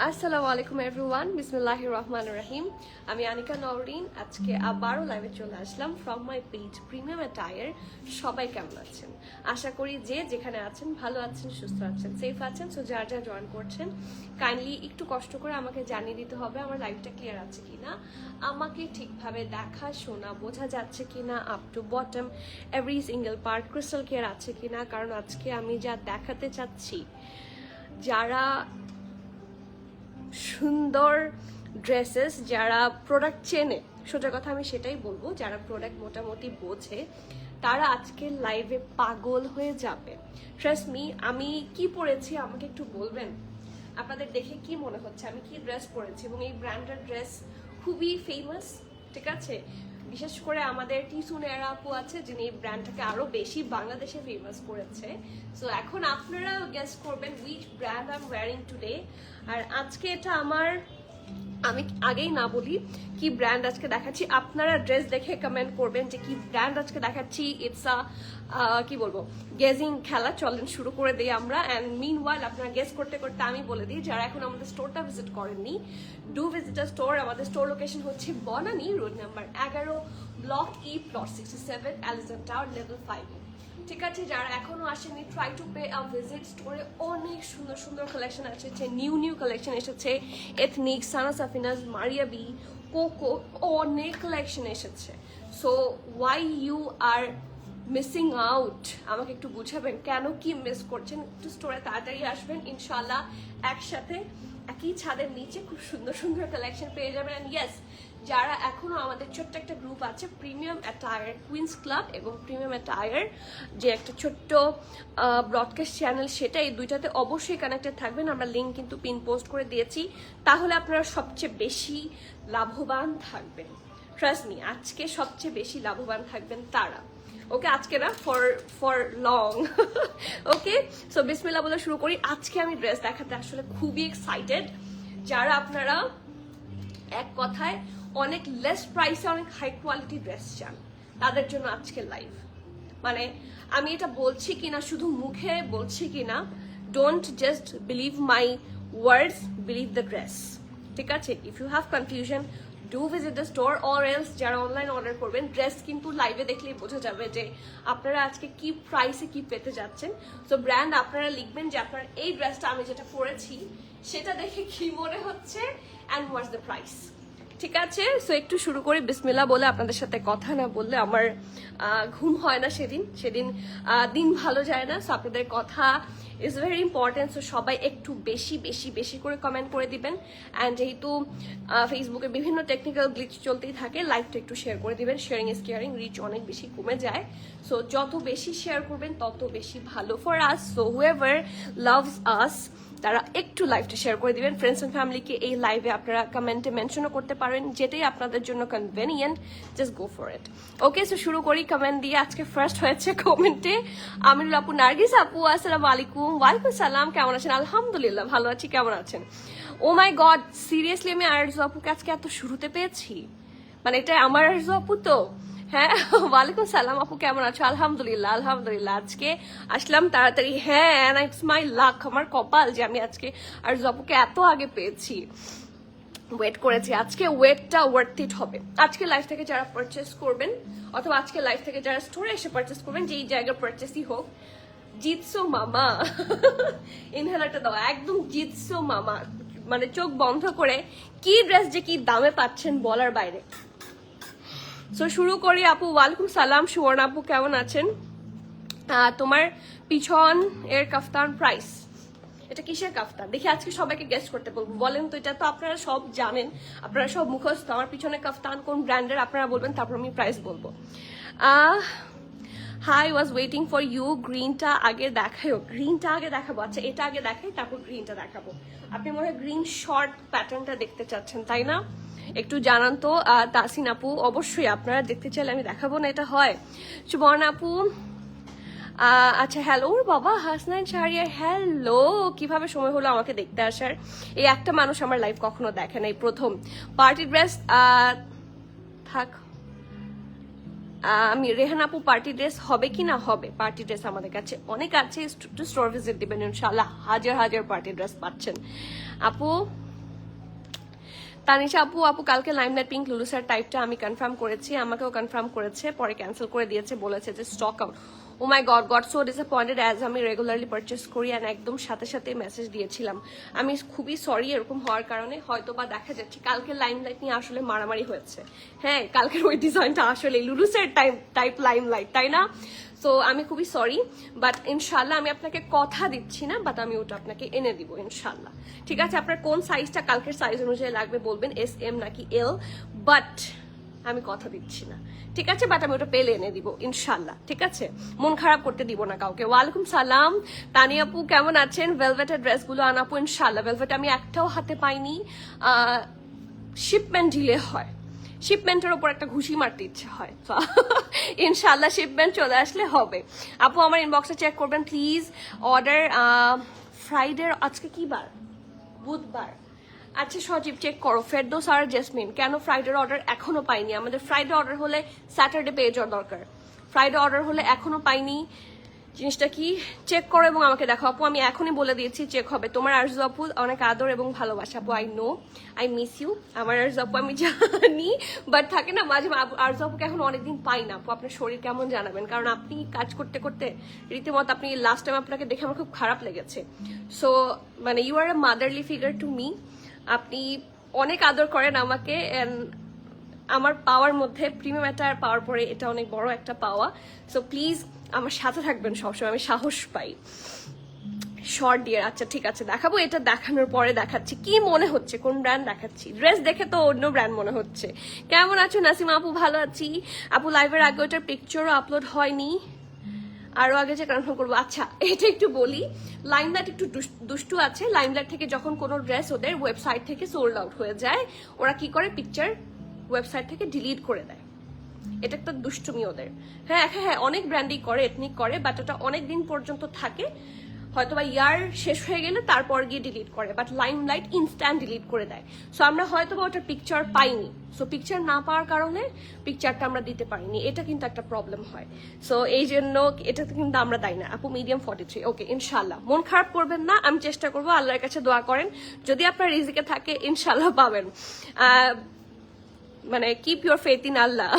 আসসালামু আলাইকুম এভরিওয়ান, বিসমিল্লাহির রহমানির রহিম। আমি আনিকা নওরিন। আজকে আবারও লাইভে চলে আসলাম from my page premium attire. সবাই কেমন আছেন? আশা করি যে যেখানে আছেন ভালো আছেন, সুস্থ আছেন, সেফ আছেন। সো যার যা জয়েন করছেন কাইন্ডলি একটু কষ্ট করে আমাকে জানিয়ে দিতে হবে আমার লাইভটা ক্লিয়ার আছে কিনা, আমাকে ঠিকভাবে দেখা শোনা বোঝা যাচ্ছে কিনা, up to bottom every single part crystal clear আছে কিনা। কারণ আজকে আমি যা দেখাতে চাচ্ছি, যারা সুন্দর ড্রেসেস, যারা প্রোডাক্ট চেনে, সোজা কথা আমি সেটাই বলবো, যারা প্রোডাক্ট মোটামুটি বোঝে তারা আজকে লাইভে পাগল হয়ে যাবে। ট্রাস্ট মি, আমি কি পরেছি আমাকে একটু বলবেন? আপনাদের দেখে কি মনে হচ্ছে আমি কি ড্রেস পরেছি? এবং এই ব্র্যান্ডের ড্রেস খুবই ফেমাস, ঠিক আছে? বিশেষ করে আমাদের টিসুনেরা আপু আছে যিনি এই ব্র্যান্ডটাকে আরো বেশি বাংলাদেশে ফেমাস করেছে। সো এখন আপনারা গেস করবেন which brand I am wearing today. আর আজকে এটা আমার, আমি আগেই না বলি কি ব্র্যান্ড আজকে দেখাচ্ছি, আপনারা ড্রেস দেখে কমেন্ট করবেন যে কি ব্র্যান্ড আজকে দেখাচ্ছি। ইটস কি বলবো, গেজিং খেলা। চলেন শুরু করে দিই আমরা। অ্যান্ড মিন ওয়াইল আপনারা গেস করতে করতে আমি বলে দিই, যারা এখন আমাদের স্টোরটা ভিজিট করেননি, ডু ভিজিট আ স্টোর। আমাদের স্টোর লোকেশন হচ্ছে Banani road number 11, block E, plot 67, Allison tower, level 5। ঠিক আছে, যারা এখনো আসেনি try to pay a visit. স্টোরে অনেক সুন্দর সুন্দর কালেকশন এসেছে, নিউ কালেকশন এসেছে, ethnic, Sana Safinaz, Maria B, Coco, অনেক কালেকশন এসেছে। So why you are missing out, আমাকে একটু বুঝাবেন কেন কি মিস করছেন? একটু স্টোরে তাড়াতাড়ি আসবেন, ইনশাল্লাহ একসাথে একই ছাদের নিচে খুব সুন্দর সুন্দর কালেকশন পেয়ে যাবেন। অ্যান্ড ইয়েস, যারা এখনো আমাদের ছোট্ট একটা গ্রুপ আছে প্রিমিয়াম অ্যাটায়ার কুইন্স ক্লাব এবং প্রিমিয়াম অ্যাটায়ার যে একটা ছোট্ট ব্রডকাস্ট চ্যানেল, সেটা এই দুইটাতে অবশ্যই কানেক্টেড থাকবেন। আমরা লিঙ্ক কিন্তু পিন পোস্ট করে দিয়েছি, তাহলে আপনারা সবচেয়ে বেশি লাভবান থাকবেন। ট্রাস্ট মি, আজকে সবচেয়ে বেশি লাভবান থাকবেন তারা। ওকে, আজকে না ফর লং। ওকে, সো বিসমিল্লাহ বলে শুরু করি। আজকে আমি ড্রেস দেখাতে আসলে খুবই এক্সাইটেড। যারা আপনারা এক কথায় অনেক লেস প্রাইসে অনেক হাই কোয়ালিটি ড্রেস চান, তাদের জন্য আজকে লাইভ। মানে আমি এটা বলছি কিনা, শুধু মুখে বলছি কিনা, don't just believe my words, believe the dress. ঠিক আছে? If you have confusion, do visit the store or else যারা অনলাইন অর্ডার করবেন, ড্রেস কিন্তু লাইভে দেখলেই বোঝা যাবে যে আপনারা আজকে কি প্রাইসে কি পেতে যাচ্ছেন। সো ব্র্যান্ড আপনারা লিখবেন যে আপনার এই ড্রেসটা আমি যেটা পরেছি সেটা দেখে কি মনে হচ্ছে অ্যান্ড হোয়াটস দ্য প্রাইস। ঠিক আছে, সো একটু শুরু করি বিসমিল্লাহ বলে। আপনাদের সাথে কথা না বললে আমার ঘুম হয় না, সেদিন দিন ভালো যায় না। সো আপনাদের কথা ইজ ভেরি ইম্পর্টেন্ট। সো সবাই একটু বেশি বেশি বেশি করে কমেন্ট করে দিবেন। অ্যান্ড যেহেতু ফেসবুকে বিভিন্ন টেকনিক্যাল গ্লিচ চলতেই থাকে, লাইভটা একটু শেয়ার করে দিবেন। শেয়ারিং ইজ কেয়ারিং, রিচ অনেক বেশি কমে যায়। সো যত বেশি শেয়ার করবেন তত বেশি ভালো for us. So whoever loves us, তারা একটু লাইভটা শেয়ার করে দিবেন ফ্রেন্ডস অ্যান্ড ফ্যামিলিকে। এই লাইভে আপনারা কমেন্টে মেনশনও করতে পারেন, যেটাই আপনাদের জন্য convenient, just go for it. Okay, so শুরু করি কমেন্ট দিয়ে। আজকে ফার্স্ট হয়েছে কমেন্টে আমিরুল আপু, নার্গিস আপু, আসসালামু আলাইকুম। ওয়ালাইকুম সালাম, কেমন আছেন? আলহামদুলিল্লাহ ভালো আছি, কেমন আছেন? ও মাই গড, সিরিয়াসলি আমি আরজু আপুকে আজকে এত শুরুতে পেয়েছি, মানে এটা আমার আরজু আপু তো? হ্যাঁ, ওয়ালাইকুম সালাম আপু, কেমন আছো? আলহামদুলিল্লাহ আলহামদুলিল্লাহ, আজকে আসলাম তাড়াতাড়ি। হ্যাঁ, ইটস মাই লাক, আমার কপাল যে আমি আজকে আর জপুকে এত আগে পেয়েছি। ওয়েট করেছি, আজকে ওয়েটটা ওয়ার্থ ইট হবে। আজকে লাইফ থেকে যারা পারচেস করবেন, অথবা আজকে লাইফ থেকে যারা স্টোরে এসে পারচেস করবেন, যেই জায়গার পারচেসই হোক, জিতসো মামা। ইনহেলারটা দাও, একদম জিতসো মামা। মানে চোখ বন্ধ করে কি ড্রেস যে কি দামে পাচ্ছেন বলার বাইরে। সো শুরু করি আপু। ওয়ালাইকুম সালাম সুবর্ণ আপু, কেমন আছেন? তোমার পিছন এর কাফতান প্রাইস, এটা কিসের কাফতান দেখি আজকে সবাইকে গেস করতে বলবো। বলেন তো, এটা তো আপনারা সব জানেন, আপনারা সব মুখস্থ। আমার পিছনে কাফতান কোন ব্র্যান্ডের আপনারা বলবেন, তারপর আমি প্রাইস বলবো। Hi, was waiting for you. গ্রিনটা আগে দেখাও, গ্রিনটা আগে দেখাবো। আচ্ছা, এটা আগে দেখাই, তারপর গ্রিনটা দেখাবো। আপনি মনে হয় গ্রিন শর্ট প্যাটার্নটা দেখতে চাচ্ছেন, তাই না? একটু জানান তো তাসিন আপু। অবশ্যই আপনারা দেখতে চাইলে আমি দেখাবো না, এটা হয়? সুবর্ণ আপু, আচ্ছা হ্যালো বাবা। হাসনাইন শাহরিয়ার, হ্যালো, কিভাবে সময় হলো আমাকে দেখতে আসার? এই একটা মানুষ আমার লাইফ কখনো দেখে নাই, প্রথম। পার্টি ড্রেস থাক, আমি রেহান আপু, পার্টি ড্রেস হবে কি না? হবে, পার্টি ড্রেস আমাদের কাছে অনেক আছে। স্টোর ভিজিট দিবেন, ইনশাআল্লাহ হাজার হাজার পার্টি ড্রেস পাচ্ছেন। আপু তানিশা আপু, আপু কালকে লাইমলাইট পিঙ্ক লুলুসার টাইপটা আমি কনফার্ম করেছি, আমাকেও কনফার্ম করেছে, পরে ক্যান্সেল করে দিয়েছে, বলেছে যে stock out. Oh my god, got so disappointed, as আমি রেগুলারলি পারচেস করি অ্যান্ড একদম সাথে সাথে মেসেজ দিয়েছিলাম। আমি খুবই সরি এরকম হওয়ার কারণে, হয়তো বা দেখা যাচ্ছে কালকে লাইমলাইট নিয়ে আসলে মারামারি হয়েছে। হ্যাঁ, কালকের ওই ডিজাইনটা আসলে লুলুসের টাইপ লাইমলাইট, তাই না? সো আমি খুবই সরি, বাট ইনশাল্লাহ আমি আপনাকে কথা দিচ্ছি না, বাট আমি ওটা আপনাকে এনে দিব ইনশাল্লাহ। ঠিক আছে, আপনার কোন সাইজটা কালকের সাইজ অনুযায়ী লাগবে বলবেন, এস এম নাকি এল, বাট আমি কথা দিচ্ছি না, ঠিক আছে? বাট আমি ওটা পেলে এনে দিব ইনশাল্লাহ, ঠিক আছে? মন খারাপ করতে দিব না কাউকে। ওয়ালাইকুম সালাম তানিয়া আপু, কেমন আছেন? ভেলভেটের ড্রেসগুলো আনাপু ইনশাল্লাহ। ভেলভেট আমি একটাও হাতে পাইনি, শিপমেন্ট ডিলে হয়, শিপমেন্টের ওপর একটা ঘুষি মারতে ইচ্ছে হয়, ইনশাল্লাহ শিপমেন্ট চলে আসলে হবে। আপু আমার ইনবক্সে চেক করবেন প্লিজ। অর্ডার ফ্রাইডে, আজকে কি বার? বুধবার। আচ্ছা সজীব চেক করো, ফেরদৌস আর জেসমিন কেন ফ্রাইডের অর্ডার এখনো পাইনি? আমাদের ফ্রাইডে অর্ডার হলে স্যাটারডে পেয়ে যাওয়ার দরকার, ফ্রাইডে অর্ডার হলে এখনো পাইনি। জিনিসটা কি চেক করো এবং আমাকে দেখো। আপু আমি এখনই বলে দিয়েছি চেক হবে। তোমার আরজু আপু অনেক আদর এবং ভালোবাসা আপু, I know, I miss you. আমার আরজু আপু আমি জানি, বাট থাকে না মাঝে আরজু আপুকে এখন অনেকদিন পাই না। আপু আপনার শরীর কেমন জানাবেন, কারণ আপনি কাজ করতে করতে রীতিমতো, আপনি লাস্ট টাইম আপনাকে দেখে আমার খুব খারাপ লেগেছে। সো মানে you are a motherly figure to me, আপনি অনেক আদর করেন আমাকে, এন্ড আমার পাওয়ার মধ্যে প্রিমিয়াম একটা পাওয়ার পরে এটা অনেক বড় একটা পাওয়া। সো প্লিজ আমার সাথে থাকবেন সবসময়, আমি সাহস পাই। শর্ট ডিয়ার, আচ্ছা ঠিক আছে দেখাবো, এটা দেখানোর পরে দেখাচ্ছি। কি মনে হচ্ছে কোন ব্র্যান্ড দেখাচ্ছি? ড্রেস দেখে তো অন্য ব্র্যান্ড মনে হচ্ছে। কেমন আছো নাসিমা আপু? ভালো আছি আপু। লাইভের আগে ওটার পিকচারও আপলোড হয়নি, আরো আগে যে কনফার্ম করবো। আচ্ছা এটা একটু বলি, লাইমলাইট একটু দুষ্টু আছে। লাইমলাইট থেকে যখন কোনো ড্রেস ওদের ওয়েবসাইট থেকে সোল্ড আউট হয়ে যায়, ওরা কি করে পিকচার ওয়েবসাইট থেকে ডিলিট করে দেয়। এটা একটা দুষ্টুমি ওদের। হ্যাঁ হ্যাঁ, অনেক ব্র্যান্ডই করে, এথনিক করে, বাট ওটা অনেক দিন পর্যন্ত থাকে, হয়তোবা ইয়ার শেষ হয়ে গেলে তারপর গিয়ে ডিলিট করে, বাট লাইমলাইট ইনস্ট্যান্ট ডিলিট করে দেয়। সো আমরা হয়তোবা ওটার পিকচার পাইনি, সো পিকচার না পাওয়ার কারণে পিকচারটা আমরা দিতে পারিনি, এটা কিন্তু একটা প্রবলেম হয়। সো এই জন্য এটাতে কিন্তু আমরা দায়ী না। আপু মিডিয়াম 43, ওকে ইনশাল্লাহ। মন খারাপ করবেন না, আমি চেষ্টা করবো, আল্লাহর কাছে দোয়া করেন, যদি আপনার রিজিকে থাকে ইনশাল্লাহ পাবেন। মানে কিপ ইউর ফেথ ইন আল্লাহ।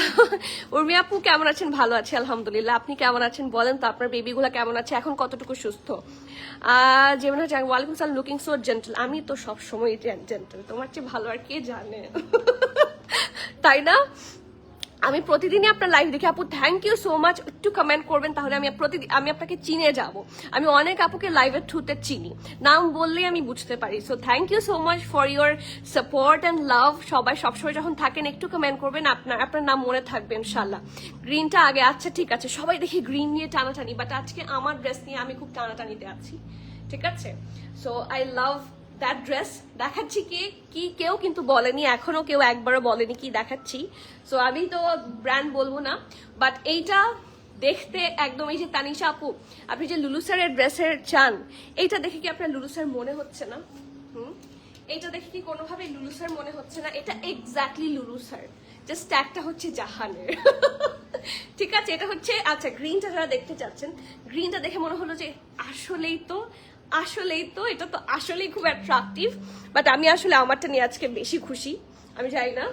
উর্মি আপু কেমন আছেন? ভালো আছে আলহামদুলিল্লাহ, আপনি কেমন আছেন বলেন তো? আপনার বেবিগুলো কেমন আছে, এখন কতটুকু সুস্থ? যেমন হচ্ছে ওয়ালাইকুম সালাম, লুকিং সো জেন্টল। আমি তো সবসময় জেন্টল, তোমার চেয়ে ভালো আর কে জানে, তাই না? আমি প্রতিদিনই আপনার লাইভ দেখি আপু, থ্যাংক ইউ সো মাচ। একটু কমেন্ট করবেন, তাহলে আমি আপনাকে চিনে যাব। আমি অনেক আপুকে লাইভের থ্রুতে চিনি, নাম বললেই আমি বুঝতে পারি। So thank you so much for your support and love. সবাই সবসময় যখন থাকেন একটু কমেন্ট করবেন, আপনার নাম মনে থাকবে ইনশাল্লাহ। গ্রিনটা আগে, আচ্ছা ঠিক আছে। সবাই দেখি গ্রিন নিয়ে টানাটানি, বাট আজকে আমার ড্রেস নিয়ে আমি খুব টানাটানিতে আছি, ঠিক আছে? So I love that dress. দেখাচ্ছি কি কেউ কিন্তু বলেনি, এখনো কেউ একবারও বলেনি কি দেখাচ্ছি। সো আমি তো ব্র্যান্ড বলবো না, বাট এইটা দেখতে একদম, এই যে তানিশা আপু আপনি যে লুলুসারের ড্রেসের চান, এইটা দেখে কি আপনার লুলুসার মনে হচ্ছে না? এইটা দেখে কি কোনোভাবে লুলুসার মনে হচ্ছে না? এটা এক্স্যাক্টলি লুলুসার, জাস্ট ট্যাগটা হচ্ছে জাহানের। ঠিক আছে, এটা হচ্ছে, আচ্ছা গ্রিনটা যারা দেখতে চাচ্ছেন, গ্রিনটা দেখে মনে হলো যে আসলেই তো এটা তো আসলেই খুব অ্যাট্রাকটিভ, বাট আমি আসলে আমারটা নিয়ে আজকে বেশি খুশি। আমি জানি না,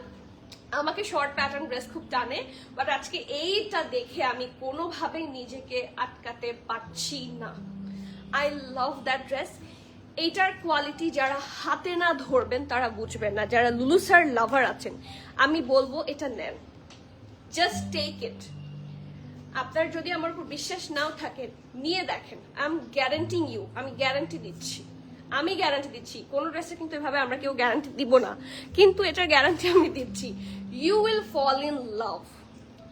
আমাকে শর্ট প্যাটার্ন ড্রেস খুব টানে, বাট আজকে এইটা দেখে আমি কোনোভাবেই নিজেকে আটকাতে পারছি না। I love that dress. এইটার কোয়ালিটি যারা হাতে না ধরবেন তারা বুঝবেন না। যারা লুলুসার লাভার আছেন, আমি বলবো এটা নেন, জাস্ট টেক ইট। আপনার যদি আমার উপর বিশ্বাস নাও থাকে, নিয়ে দেখেন। আই এম গ্যারান্টিং ইউ, আমি গ্যারান্টি দিচ্ছি। কোন ড্রেসে কিন্তু এভাবে আমরা কেউ গ্যারান্টি দিব না, কিন্তু এটার গ্যারান্টি আমি দিচ্ছি, you will fall in love.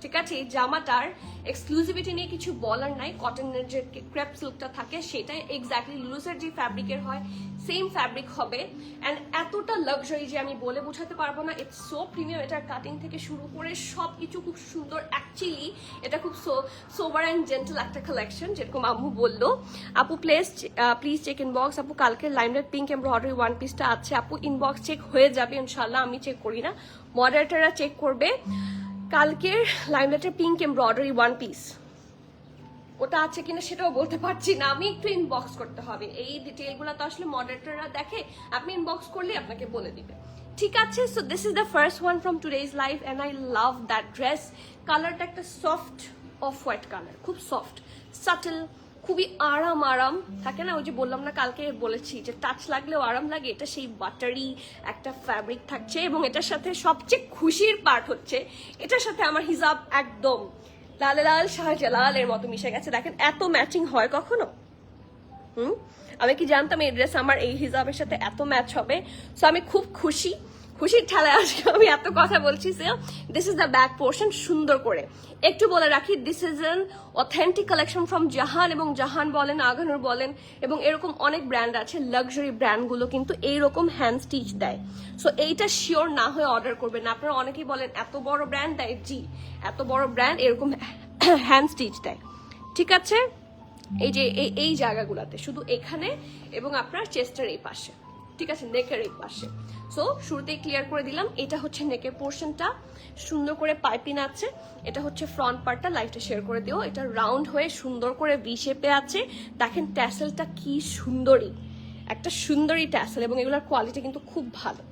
ঠিক আছে, এই জামাটার এক্সক্লুসিভিটি নিয়ে কিছু বলার নাই। কটনের যে ক্রেপ সিল্কটা থাকে সেটাই এক্স্যাক্টলি লুলুসের যে ফ্যাব্রিকের হয় সেম ফ্যাব্রিক হবে, অ্যান্ড এতটা লাক্সারি যে আমি বলে বোঝাতে পারবো না। ইটস সো প্রিমিয়াম, এটার কাটিং থেকে শুরু করে সবকিছু খুব সুন্দর। অ্যাকচুয়ালি এটা খুব সোবার অ্যান্ড জেন্টল একটা কালেকশন, যেরকম আম্মু বললো। আপু প্লিজ চেক ইনবক্স। আপু কালকে লাইমলাইট পিঙ্ক এমব্রয়ডারি ওয়ান পিসটা আছে আপু, ইনবক্স চেক হয়ে যাবে ইনশাল্লাহ। আমি চেক করি না, মডারেটররা চেক করবে। কালকের লাইমলাইটের পিঙ্ক এমব্রয়ডারি ওয়ান পিস ওটা আছে কিনা সেটাও বলতে পারছি না, আমি একটু ইনবক্স করতে হবে। এই ডিটেইলগুলো তো আসলে মডারেটররা দেখে, আপনি ইনবক্স করলে আপনাকে বলে দিবে। ঠিক আছে, so this is the first one from today's life and I love that dress. কালারটা একটা সফট অফ হোয়াইট কালার, খুব সফট সাটল, খুবই আরাম আরাম থাকে না, ওই যে বললাম না কালকে বলেছি যে টাচ লাগলেও আরাম লাগে, এটা সেই বাটারি একটা ফ্যাব্রিক থাকছে। এবং এটার সাথে সবচেয়ে খুশির পার্ট হচ্ছে এটার সাথে আমার হিজাব একদম লাল লাল শাহজালালের মতো মিশে গেছে। দেখেন এত ম্যাচিং হয় কখনো? আমি কি জানতাম এই ড্রেস আমার এই হিজাবের সাথে এত ম্যাচ হবে? সো আমি খুব খুশি, খুশির ঠেলায় আজকে আমি এত কথা বলছি। This is the back portion. সুন্দর করে একটু বলে রাখি, this is an authentic collection from Jahan, এবং জাহান বলেন, আগানুর বলেন, এবং এরকম অনেক ব্র্যান্ড আছে, লাক্সারি ব্র্যান্ডগুলো কিন্তু এইরকম হ্যান্ড স্টিচ দেয়। সো এইটা শিওর না হয়ে অর্ডার করবেন না। আপনারা অনেকেই বলেন এত বড় ব্র্যান্ড দেয়, জি এত বড় ব্র্যান্ড এরকম হ্যান্ড স্টিচ দেয়। ঠিক আছে, এই যে এই জায়গাগুলোতে, শুধু এখানে এবং আপনার চেস্টের এই পাশে, ঠিক আছে, নেকের এই পাশে। সো শুরুতেই ক্লিয়ার করে দিলাম, এটা হচ্ছে নেকের পোর্শনটা, সুন্দর করে পাইপিং আছে। এটা হচ্ছে ফ্রন্ট পার্টটা, লাইটটা শেয়ার করে দিও। এটা রাউন্ড হয়ে সুন্দর করে ভি শেপে আছে। দেখেন ট্যাসেলটা কি সুন্দরী, একটা সুন্দরী ট্যাসেল, এবং এগুলোর কোয়ালিটি কিন্তু খুব ভালো।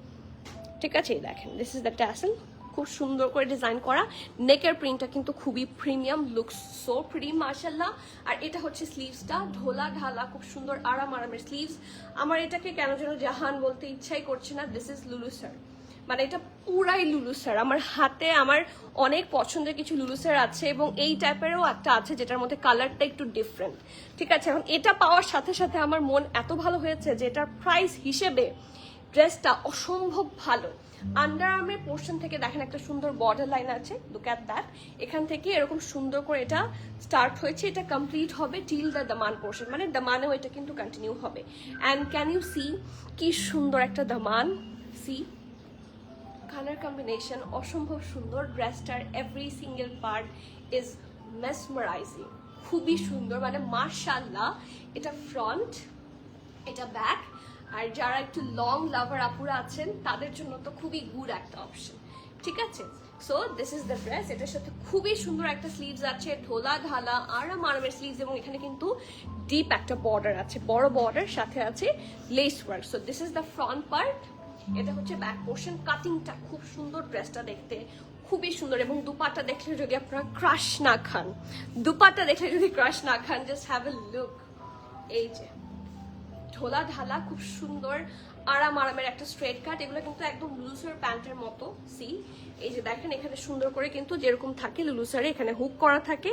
ঠিক আছে, দেখেন দিস ইজ দ্য ট্যাসেল, খুব সুন্দর করে ডিজাইন করা। নেকের প্রিন্টটা কিন্তু খুবই প্রিমিয়াম, লুকস সো প্রিটি মাশাআল্লাহ। আর এটা হচ্ছে স্লিভসটা, ঢোলা ঢালা, খুব সুন্দর আরামের স্লিভস। আমার এটাকে কেন যেন জাহান বলতে ইচ্ছাই করছে না, দিস ইজ লুলু স্যার, মানে এটা পুরাই লুলু স্যার। আমার হাতে আমার অনেক পছন্দের কিছু লুলু স্যার আছে, এবং এই টাইপেরও একটা আছে যেটার মধ্যে কালারটা একটু ডিফারেন্ট। ঠিক আছে, এখন এটা পাওয়ার সাথে সাথে আমার মন এত ভালো হয়েছে যে এটার প্রাইস হিসেবে ড্রেসটা অসম্ভব ভালো। আন্ডার আর্মের পোর্শন থেকে দেখেন একটা সুন্দর বর্ডার লাইন আছে, লুক অ্যাট দ্যাট। এখান থেকে এরকম সুন্দর করে এটা স্টার্ট হয়েছে, এটা কমপ্লিট হবে টিল দ্য দামান পোর্শন, মানে দামানেও এটা কিন্তু কন্টিনিউ হবে। অ্যান্ড ক্যান ইউ সি কি সুন্দর একটা দামান, সি কালার কম্বিনেশন অসম্ভব সুন্দর। ড্রেসটার every single part is mesmerising, খুবই সুন্দর, মানে মাশাআল্লাহ। এটা ফ্রন্ট, এটা ব্যাক, আর যারা একটু লং লাভার আপুরা আছেন তাদের জন্য তো খুবই গুড একটা অপশন। ঠিক আছে, so this is the dress. এটার সাথে খুবই সুন্দর একটা স্লিভস আছে, ঢোলা ঢালা আরামের স্লিভস, এবং এখানে কিন্তু ডিপ একটা বর্ডার আছে, বড় বর্ডার, সাথে আছে less work. So this is the front part. এটা হচ্ছে ব্যাক পোর্শন। কাটিংটা খুব সুন্দর, ড্রেসটা দেখতে খুবই সুন্দর, এবং দুপাট্টা দেখলে যদি আপনারা ক্রাশ না খান, দুপাট্টা দেখলে যদি ক্রাশ না খান, জাস্ট হ্যাভ এ লুক। এই যে ঢোলা ঢালা, খুব সুন্দর আরামের একটা স্ট্রেট কাট। এগুলো কিন্তু একদম লুলুসার প্যান্টের মতো। সি এই যে দেখেন, এখানে সুন্দর করে কিন্তু যেরকম থাকে লুলুসারে, এখানে হুক করা থাকে,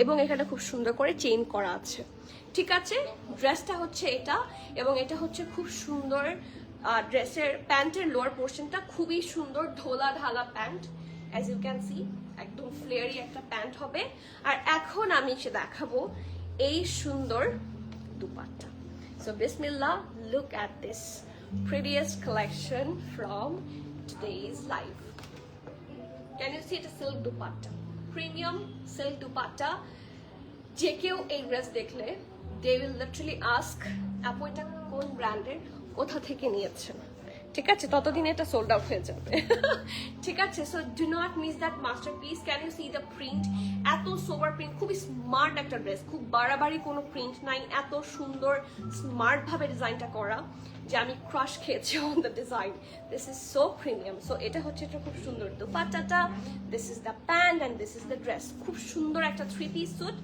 এবং এখানে খুব সুন্দর করে চেইন করা আছে। ঠিক আছে, ড্রেসটা হচ্ছে এটা, এবং এটা হচ্ছে খুব সুন্দর। ড্রেসের প্যান্টের লোয়ার পোর্শনটা খুবই সুন্দর, ঢোলা ঢালা pant, as you can see, একদম ফ্লেয়ারি একটা প্যান্ট হবে। আর এখন আমি এসে দেখাবো এই সুন্দর dupatta. So Bismillah, look at this prettiest collection from today's life. Can you see it? A silk dupatta, premium silk dupatta. যে কেউ এই ড্রেস দেখলে they will literally ask, আপু এটা কোন ব্র্যান্ডের, কোথা থেকে নিয়েছেন? ঠিক আছে, ততদিন এটা সোল্ড আউট হয়ে যাবে। ঠিক আছে, so do not miss that masterpiece. Can you see the print, এত সোবার প্রিন্ট, খুবই স্মার্ট একটা ড্রেস, খুব বাড়াবাড়ি কোনো প্রিন্ট নাই, এত সুন্দর স্মার্ট ভাবে ডিজাইনটা করা যে আমি ক্রাশ খেয়েছি on the design. This is so premium. So এটা হচ্ছে একটা খুব সুন্দর দুপাট্টাটা, this is the pant and this is the dress. খুব সুন্দর একটা 3-piece suit.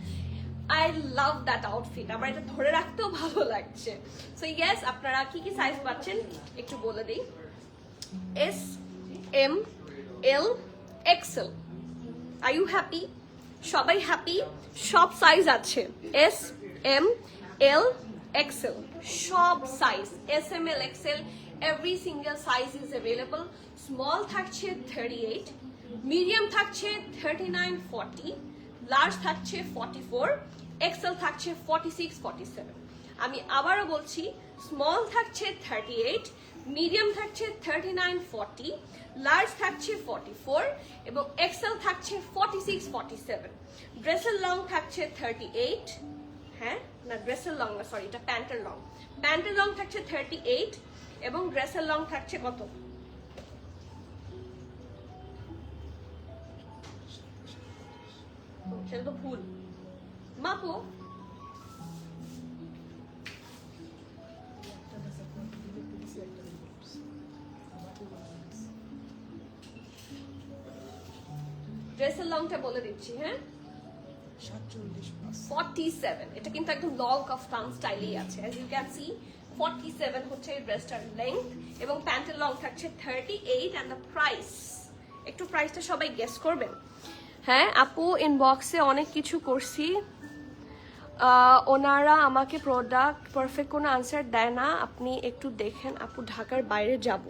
I love that outfit. আমার এটা ধরে রাখতেও ভালো লাগছে। সো ইয়েস, আপনারা কি কি সাইজ পাচ্ছেন একটু বলে দিই। S, M, L, XL। Are you happy? সবাই হ্যাপি? সব সাইজ আছে, S, M, L, XL, সব size, S, M, L, XL, every single size is available. Small থাকছে 38, মিডিয়াম থাকছে 39, 40, লার্জ থাকছে 44, এক্সেল থাকছে 46, 47। আমি আবারও বলছি, স্মল থাকছে 38, মিডিয়াম থাকছে 39, 40, লার্জ থাকছে 44, এবং এক্সেল থাকছে 46, 47। ড্রেসের লং থাকছে 38, হ্যাঁ না ড্রেসের লং না, সরি এটা প্যান্টের লং। প্যান্টের লং থাকছে 38, এবং ড্রেসের লং থাকছে কত? সেটা তো ভুল, মাপো। ড্রেসের লংটা বলে দিচ্ছি, হ্যাঁ 47, এটা কিন্তু একদম লং কাফতান স্টাইলেই আছে। অ্যাজ ইউ ক্যান সি 47 হচ্ছে এই ড্রেসটার লেন্থ এবং প্যান্টের লং থাকছে 38 এন্ড দ্য প্রাইস, একটু প্রাইসটা সবাই গেস করবেন। হ্যাঁ আপু ইনবক্সে অনেক কিছু করছি, ওনারা আমাকে প্রোডাক্ট পারফেক্ট কোনো আনসার দেয় না, আপনি একটু দেখেন আপু, ঢাকার বাইরে যাব।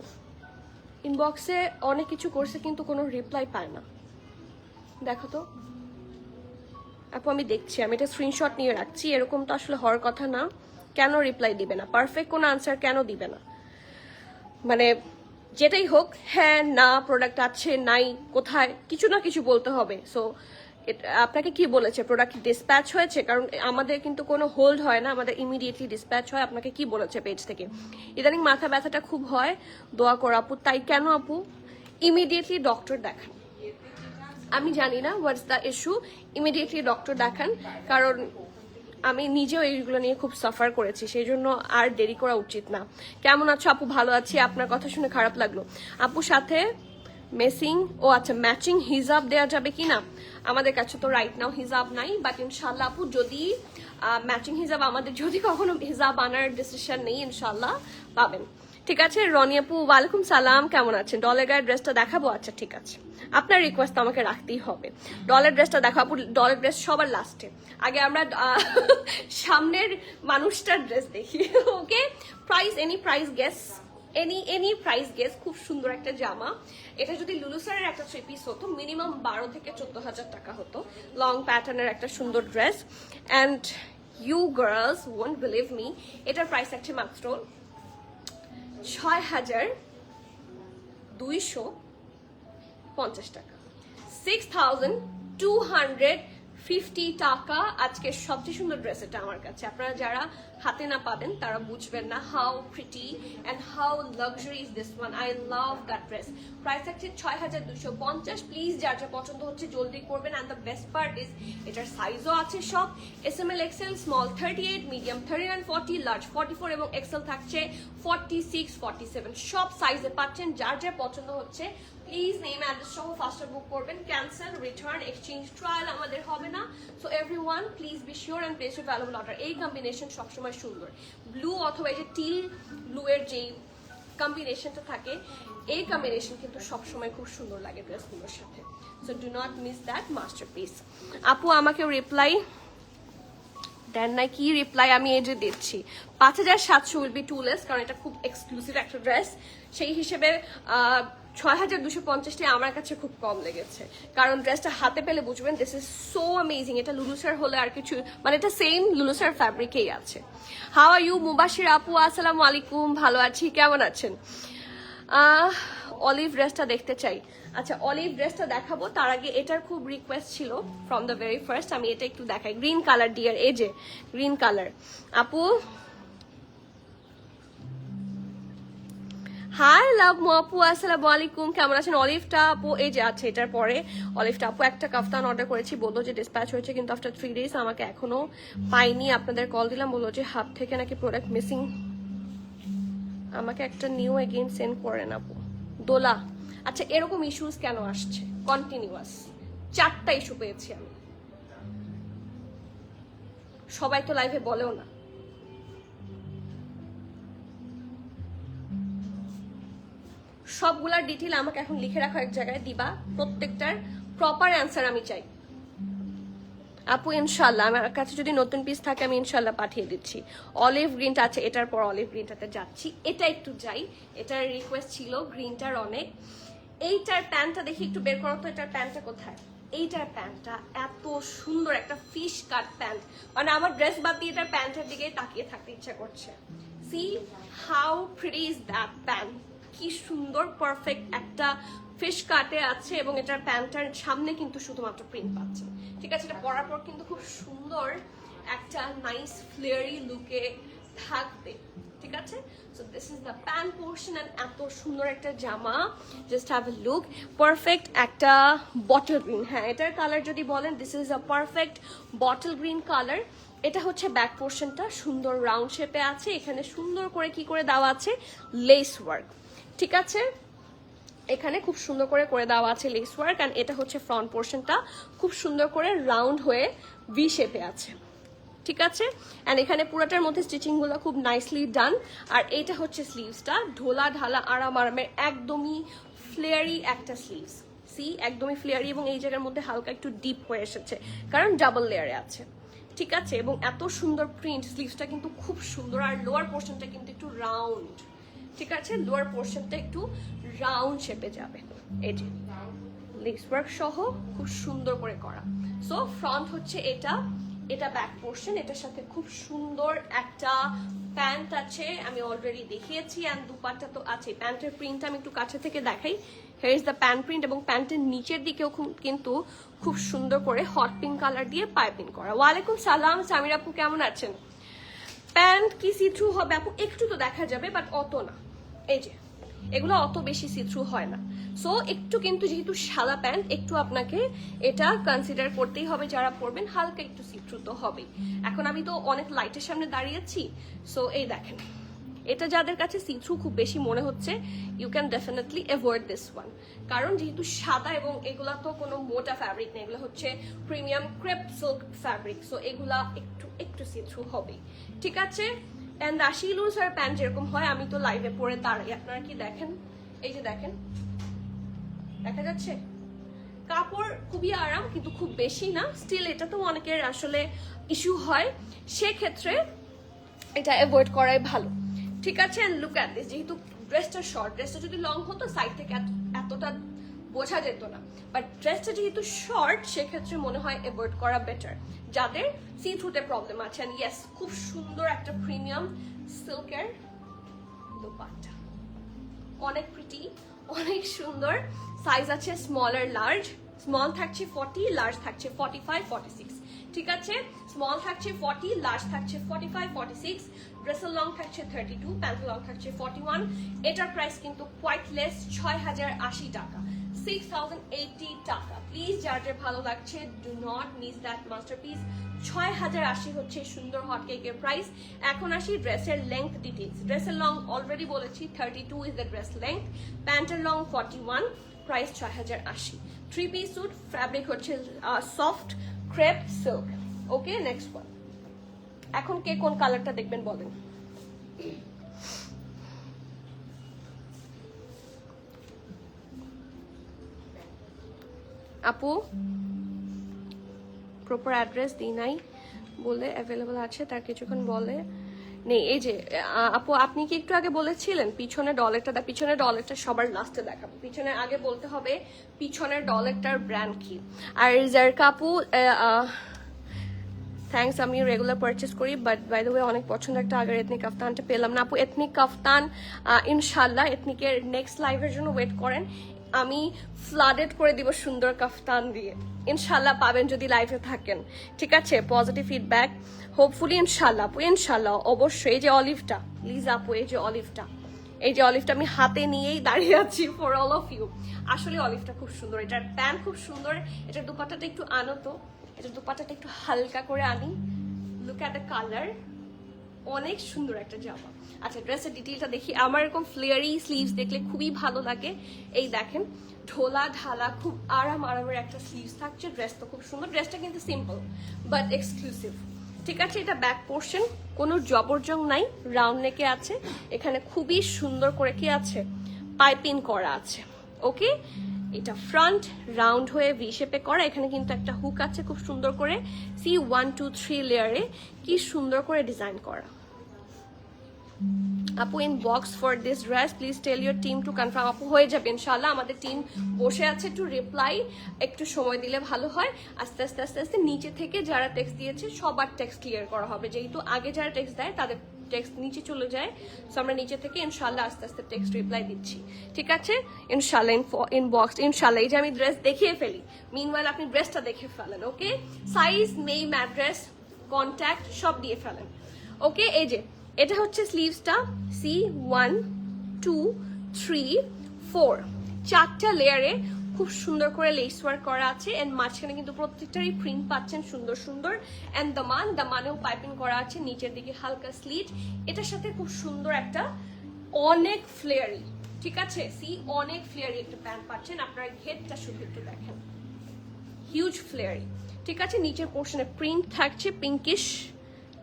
ইনবক্সে অনেক কিছু করছে কিন্তু কোনো রিপ্লাই পায় না, দেখো তো আপু। আমি দেখছি, আমি এটা স্ক্রিনশট নিয়ে রাখছি, এরকম তো আসলে হওয়ার কথা না। কেন রিপ্লাই দিবে না, পারফেক্ট কোনো আনসার কেন দিবে না? মানে যেটাই হোক, হ্যাঁ না প্রোডাক্ট আছে নাই কোথায়, কিছু না কিছু বলতে হবে। সো আপনাকে কি বলেছে, প্রোডাক্ট ডিসপ্যাচ হয়েছে? কারণ আমাদের কিন্তু কোনো হোল্ড হয় না, আমাদের ইমিডিয়েটলি ডিসপ্যাচ হয়। আপনাকে কি বলেছে পেজ থেকে? ইদানিং মাথা ব্যথাটা খুব হয়, দোয়া করো আপু। তাই কেন আপু? ইমিডিয়েটলি ডক্টর দেখান। আমি জানি না what's the issue, immediately doctor দেখান। কারণ আমি নিজেও এইগুলো নিয়ে খুব সাফার করেছি, সেই জন্য আর দেরি করা উচিত না। কেমন আছো আপু? ভালো আছি, আপনার কথা শুনে খারাপ লাগলো। আপুর সাথে মেসিং, ও আচ্ছা ম্যাচিং হিজাব দেওয়া যাবে কি না? আমাদের কাছে তো রাইট নাও হিজাব নাই, বাট ইনশাল্লাহ আপু যদি ম্যাচিং হিজাব, আমাদের যদি কখনো হিজাব আনার ডিসিশন নেই, ইনশাল্লাহ পাবেন। ঠিক আছে রনি আপু, ওয়ালাইকুম সালাম, কেমন আছেন? ডলের গায়ের ড্রেসটা দেখাবো? আচ্ছা ঠিক আছে, আপনার রিকোয়েস্ট তো আমাকে রাখতেই হবে। ডলের ড্রেসটা দেখাবো আপু, ডলের ড্রেস সবার লাস্টে, আগে আমরা সামনের মানুষটার ড্রেস দেখি। Okay, price, any price guess, any price guess. খুব সুন্দর একটা জামা, এটা যদি লুলুসারের একটা 3 পিস হতো মিনিমাম 12 থেকে 14,000 টাকা হতো। লং প্যাটার্নের একটা সুন্দর dress, and you girls won't believe me, এটার প্রাইস আছে মাত্র 6,250 টাকা, 6,250 টাকা। আজকে সবচেয়ে সুন্দর ড্রেস এটা আমার কাছে। আপনারা যারা হাতে না পাবেন তারা বুঝবেন না how pretty and how luxury is this one. I love that dress. Price থাকছে 6,250। প্লিজ যার যা পছন্দ হচ্ছে জলদি করবেন। And the best part is এটার সাইজও আছে সব, SML XL, small 38, medium 39, 40, large 44 এবং এক্সেল থাকছে 46, 47। সব সাইজে পাচ্ছেন, যার যা পছন্দ হচ্ছে প্লিজ নেম অ্যাড্রেস সহ ফাস্টার বুক করবেন। ক্যান্সেল, রিটার্ন, এক্সচেঞ্জ, ট্রায়াল আমাদের হবে না। So everyone please be sure and place your valuable order. এই কম্বিনেশন সবসময় সুন্দর, ব্লু অথবা এই যে টিল ব্লু এর যেই কম্বিনেশনটা থাকে, এই কম্বিনেশন কিন্তু সবসময় খুব সুন্দর লাগে ড্রেসগুলোর সাথে। So do not miss that masterpiece. আপু আমাকে রিপ্লাই দেন নাই, কি রিপ্লাই আমি এই যে দিচ্ছি। 5,700 উইল বি টু লেস, কারণ এটা খুব এক্সক্লুসিভ একটা ড্রেস। সেই হিসেবে 6,250 আমার কাছে খুব কম লেগেছে, কারণ ড্রেসটা হাতে পেলে বুঝবেন দিস ইজ সো অ্যামেজিং। এটা লুলুসার হলে আর কিছু, মানে এটা সেম লুলুসার ফ্যাব্রিকেই আছে। হাউ আর ইউ মুবাশির আপু? আসসালামু আলাইকুম, ভালো আছি, কেমন আছেন? অলিভ ড্রেসটা দেখতে চাই। আচ্ছা অলিভ ড্রেসটা দেখাবো, তার আগে এটার খুব রিকোয়েস্ট ছিল ফ্রম দ্য ভেরি ফার্স্ট, আমি এটা একটু দেখাই। গ্রিন কালার ডিয়ার, এই যে গ্রিন কালার। আপু হাই লাভ মো আপু, আসসালামু আলাইকুম, কেমন আছেন? অলিভটা আপু এই যে আছে, এটার পরে অলিভটা আপু একটা কাফতান অর্ডার করেছি, বললো যে ডিসপ্যাচ হয়েছে, কিন্তু আফটার 3 days আমাকে এখনো পাইনি। আপনাদের কল দিলাম, বললো যে হাব থেকে নাকি প্রোডাক্ট মিসিং। আমাকে একটা নিউ এগেইন সেন্ড করেন আপু। দোলা, আচ্ছা এরকম ইস্যুস কেন আসছে কন্টিনিউয়াস? 4টা ইস্যু পেয়েছি আমি, সবাই তো লাইভে বলেও না। সবগুলার ডিটেইল আমাকে এখন লিখে রাখো এক জায়গায়, দিবা প্রত্যেকটার প্রপার অ্যান্সার আমি চাই আপু। ইনশাল্লাহ আমার কাছে যদি নতুন পিস থাকে আমি ইনশাল্লাহ পাঠিয়ে দিচ্ছি। অলিভ গ্রিনটা আছে, এটার পর অলিভ গ্রিনটাতে যাচ্ছি। এটা একটু যাই, এটার রিকোয়েস্ট ছিল গ্রিনটার অনেক। এইটার প্যান্টটা দেখি একটু বের করো তো, এটার প্যান্টটা কোথায়? এইটার প্যান্টটা এত সুন্দর, একটা ফিশ কাট প্যান্ট, মানে আমার ড্রেস বাদ দিয়ে এটার প্যান্টের দিকে তাকিয়ে থাকতে ইচ্ছা করছে। C how pretty is that pant, কি সুন্দর পারফেক্ট একটা ফিশ কাটে আছে, এবং এটার প্যান্টার সামনে কিন্তু শুধুমাত্র প্রিন্ট পাচ্ছে। ঠিক আছে, এটা পরার পর কিন্তু খুব সুন্দর একটা নাইস ফ্লেয়ারি লুকে থাকবে। ঠিক আছে, so this is the pant portion and এত সুন্দর একটা জামা, just have a look. Perfect একটা বটল গ্রিন, হ্যাঁ এটার কালার যদি বলেন this is a perfect bottle green colour. এটা হচ্ছে ব্যাক পোর্শনটা, সুন্দর রাউন্ড শেপে আছে, এখানে সুন্দর করে কি করে দেওয়া আছে লেস ওয়ার্ক। ঠিক আছে, এখানে খুব সুন্দর করে করে দেওয়া আছে লেস ওয়ার্ক, অ্যান্ড এটা হচ্ছে ফ্রন্ট পোর্শনটা খুব সুন্দর করে রাউন্ড হয়ে ভি শেপে আছে, ঠিক আছে। অ্যান্ড এখানে পুরোটার মধ্যে স্টিচিংগুলো খুব নাইসলি ডান। আর এইটা হচ্ছে স্লিভসটা, ঢোলা ঢালা আরাম আরামের একদমই ফ্লেয়ারি একটা স্লিভস, সি একদমই ফ্লেয়ারি, এবং এই জায়গার মধ্যে হালকা একটু ডিপ হয়ে এসেছে কারণ ডাবল লেয়ারে আছে, ঠিক আছে। এবং এত সুন্দর প্রিন্ট, স্লিভসটা কিন্তু খুব সুন্দর। আর লোয়ার পোর্শনটা কিন্তু একটু রাউন্ড, ঠিক আছে, লোয়ার পোর্শনটা একটু রাউন্ড শেপে যাবে, এই যে লেস ওয়ার্ক সহ খুব সুন্দর করে করা। সো ফ্রন্ট হচ্ছে এটা, এটা ব্যাক পোর্শন, এটার সাথে খুব সুন্দর একটা প্যান্ট আছে, আমি অলরেডি দেখিয়েছি, অ্যান্ড দুপাট্টা তো আছে। প্যান্টের প্রিন্ট আমি একটু কাছে থেকে দেখাই, here is the pant print, এবং প্যান্টের নিচের দিকেও কিন্তু খুব সুন্দর করে হট পিঙ্ক কালার দিয়ে পাইপিং করা। ওয়ালাইকুম সালাম সামির আপু, কেমন আছেন? প্যান্ট কি সি থ্রু হবে আপু? একটু তো দেখা যাবে, বাট অত না, এই যে এগুলো অত বেশি সি থ্রু হয় না। সো একটু কিন্তু যেহেতু সাদা প্যান্ট, একটু আপনাকে এটা কনসিডার করতেই হবে যারা পরবেন, হালকা একটু সি থ্রু তো হবেই। এখন আমি তো অনেক লাইটের সামনে দাঁড়িয়েছি, সো এই দেখেন, এটা যাদের কাছে সি থ্রু খুব বেশি মনে হচ্ছে, you can definitely avoid this one, কারণ যেহেতু সাদা এবং এগুলা তো কোনো মোটা ফ্যাব্রিক নেই, এগুলো হচ্ছে premium crepe silk fabric, so এগুলা একটু একটু সি থ্রু হবেই, ঠিক আছে। অ্যান্ড রাশি লুজ আর প্যান্ট যেরকম হয়, আমি তো লাইভে পরে দাঁড়াই, আপনারা কি দেখেন, এই যে দেখেন, দেখা যাচ্ছে কাপড় খুবই আরাম, কিন্তু খুব বেশি না। স্টিল এটা তো অনেকের আসলে ইস্যু হয়, সেক্ষেত্রে এটা অ্যাভয়েড করাই ভালো, ঠিক আছে। অ্যান্ড লুক অ্যাট দিস, যেহেতু ড্রেসটা শর্ট, ড্রেসটা যদি লং হতো সাইড থেকে এতটা বোঝা যেত না, বাট ড্রেসটা যেহেতু শর্ট, সেক্ষেত্রে মনে হয় অ্যাভয়েড করা বেটার যাদের সি থ্রুতে প্রবলেম আছে। অ্যান্ড ইয়েস, খুব সুন্দর একটা প্রিমিয়াম সিল্কের দোপাট্টা, অনেক প্রিটি, অনেক সুন্দর। সাইজ আছে স্মল আর লার্জ, স্মল থাকছে 40, লার্জ থাকছে 45, 46, ঠিক আছে। স্মল থাকছে 40, লার্জ থাকছে 45, 46, ড্রেসের লং থাকছে 32, প্যান্টের লং থাকছে 41। এটার প্রাইস কিন্তু কোয়াইট লেস, 6080 টাকা, 6080 টাকা। প্লিজ যার যার ভালো লাগছে, do not miss that masterpiece. 6080 হচ্ছে সুন্দর হট কেকের প্রাইস। এখন আসি ড্রেসের লেংথ ডিটেইলস। ড্রেসের লং অলরেডি বলেছি 32 ইজ দ্য ড্রেস লেংথ, প্যান্টের long 41, price 6080। 3 piece suit, fabric হচ্ছে সফট ক্রেপ সিল্ক। ওকে, নেক্সট ওয়ান। এখন কে কোন কালারটা দেখবেন বলেন? আপু প্রপার অ্যাড্রেস দিই নাই বলে অ্যাভেলেবল আছে, তার কিছুক্ষণ বলে নেই। এই যে আপু, আপনি কি একটু আগে বলেছিলেন পিছনে ডলেরটা, পিছনের ডলেরটা সবার লাস্টে দেখাবো, পিছনে আগে বলতে হবে পিছনের ডলেরটার ব্র্যান্ড কি। আর জারকা আপু, থ্যাঙ্কস, আমি রেগুলার পারচেস করি, বাট বাই দ্য ওয়ে অনেক পছন্দ একটা আগের এথনিক কাফতানটা পেলাম না আপু। এথনিক কাফতান ইনশাল্লাহ এথনিকের নেক্সট লাইভের জন্য ওয়েট করেন, আমি ফ্লাডেড করে দিব সুন্দর কাফতান দিয়ে, ইনশাল্লাহ পাবেন যদি লাইভে থাকেন, ঠিক আছে। পজিটিভ ফিডব্যাক হোপফুলি ইনশাল্লাহ আপু, ইনশাল্লাহ অবশ্যই। এই যে অলিভটা, প্লিজ আপু, এই যে অলিভটা, এই যে অলিভটা আমি হাতে নিয়েই দাঁড়িয়ে আছি ফর অল অফ ইউ। আসলে অলিভটা খুব সুন্দর, এটার প্যান্ট খুব সুন্দর, এটার দুপাট্টাটা একটু আনো তো, এটার দুপাট্টাটা একটু হালকা করে আনি, লুক অ্যাট দ্য কালার, অনেক সুন্দর একটা জামা। আচ্ছা, ড্রেসের ডিটেইলটা দেখি। আমার এরকম ফ্লেয়ারি স্লিভস দেখলে খুবই ভালো লাগে, এই দেখেন ঢোলা ঢালা খুব আরামের একটা স্লিভস থাকছে। ড্রেস তো খুব সুন্দর, ড্রেসটা কিন্তু সিম্পল বাট এক্সক্লুসিভ, ঠিক আছে। এটা ব্যাক পোর্শন, কোনো জবরজং নাই, রাউন্ড নেকে আছে, এখানে খুবই সুন্দর করে কি আছে, পাইপিং করা আছে। ওকে, এটা ফ্রন্ট রাউন্ড হয়ে ভি শেপে করা, এখানে কিন্তু একটা হুক আছে খুব সুন্দর করে, সি 1 2 3 লেয়ারে কি সুন্দর করে ডিজাইন করা। আপু inbox for this dress please tell your team to confirm. আপু হয়ে যাবে ইনশাল্লাহ, আমাদের টিম বসে আছে, একটু রিপ্লাই একটু সময় দিলে ভালো হয়। আস্তে আস্তে আস্তে আস্তে নিচে থেকে যারা টেক্সট দিয়েছে সবার টেক্সট ক্লিয়ার করা হবে, যেহেতু আগে যারা টেক্সট দেয় তাদের টেক্সট নিচে চলে যায়, সো আমরা নিচে থেকে ইনশাল্লাহ আস্তে আস্তে টেক্সট রিপ্লাই দিচ্ছি, ঠিক আছে। ইনশাল্লাহ ইনবক্স ইনশাল্লাহ। এই যে আমি ড্রেস দেখিয়ে ফেলি, মিনওয়াইল আপনি ড্রেসটা দেখে ফেলেন। ওকে, সাইজ, নেম, অ্যাড্রেস, কন্ট্যাক্ট সব দিয়ে ফেলেন। ওকে, এই যে এটা হচ্ছে স্লিভসটা, সি 1 2 3 4 চারটা লেয়ারে খুব সুন্দর করে লেস ওয়ার্ক করা আছে, এন্ড মাঝখানে কিন্তু প্রত্যেকটারই প্রিন্ট পাচ্ছেন সুন্দর সুন্দর। এন্ড দামানেও পাইপিং করা আছে, নিচের দিকে হালকা স্লিট, এটার সাথে খুব সুন্দর একটা অনেক ফ্লেয়ারি ঠিক আছে, সি অনেক ফ্লেয়ারি একটা প্যান্ট পাচ্ছেন। আপনারা ঘেরটা শুধু একটু দেখেন, হিউজ ফ্লেয়ারি। ঠিক আছে, নিচের পোর্শনে প্রিন্ট থাকছে পিঙ্কিশ।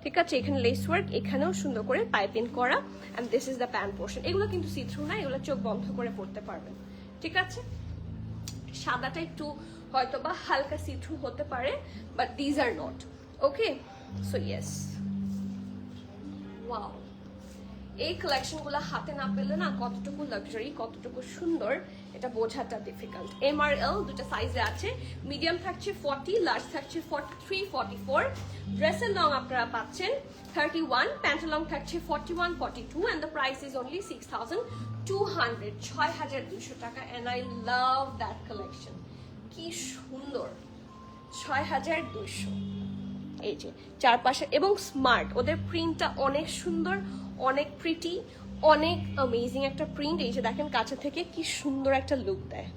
ঠিক আছে, এখানে লেস ওয়ার্ক, এখানেও সুন্দর করে পাইপিং করা, and this is the pant portion. এগুলো কিন্তু সি থ্রু না, এগুলো চোখ বন্ধ করে পড়তে পারবেন। ঠিক আছে, সাদাটা একটু হয়তো বা হালকা সি থ্রু হতে পারে, but these are not. Okay, so yes, wow, এই কালেকশনগুলো হাতে না পেলে না কতটুকু লাক্সারি, কতটুকু সুন্দর এটা বোঝাটা ডিফিকাল্ট। এম আর এল দুটো সাইজে আছে, মিডিয়াম থাকছে 40, লার্জ থাকছে 43, 44। ড্রেসের লং আপনারা পাচ্ছেন 31, প্যান্টের লং থাকছে 41, 42, and the price is only 6,200, 6,200 টাকা। and I love that collection, কি সুন্দর, 6,200। এই যে চারপাশে এবং স্মার্ট, ওদের প্রিন্টটা অনেক সুন্দর, অনেক প্রিটি, অনেক অ্যামেজিং একটা প্রিন্ট। এই যে দেখেন কাছে থেকে কি সুন্দর একটা লুক দেয়।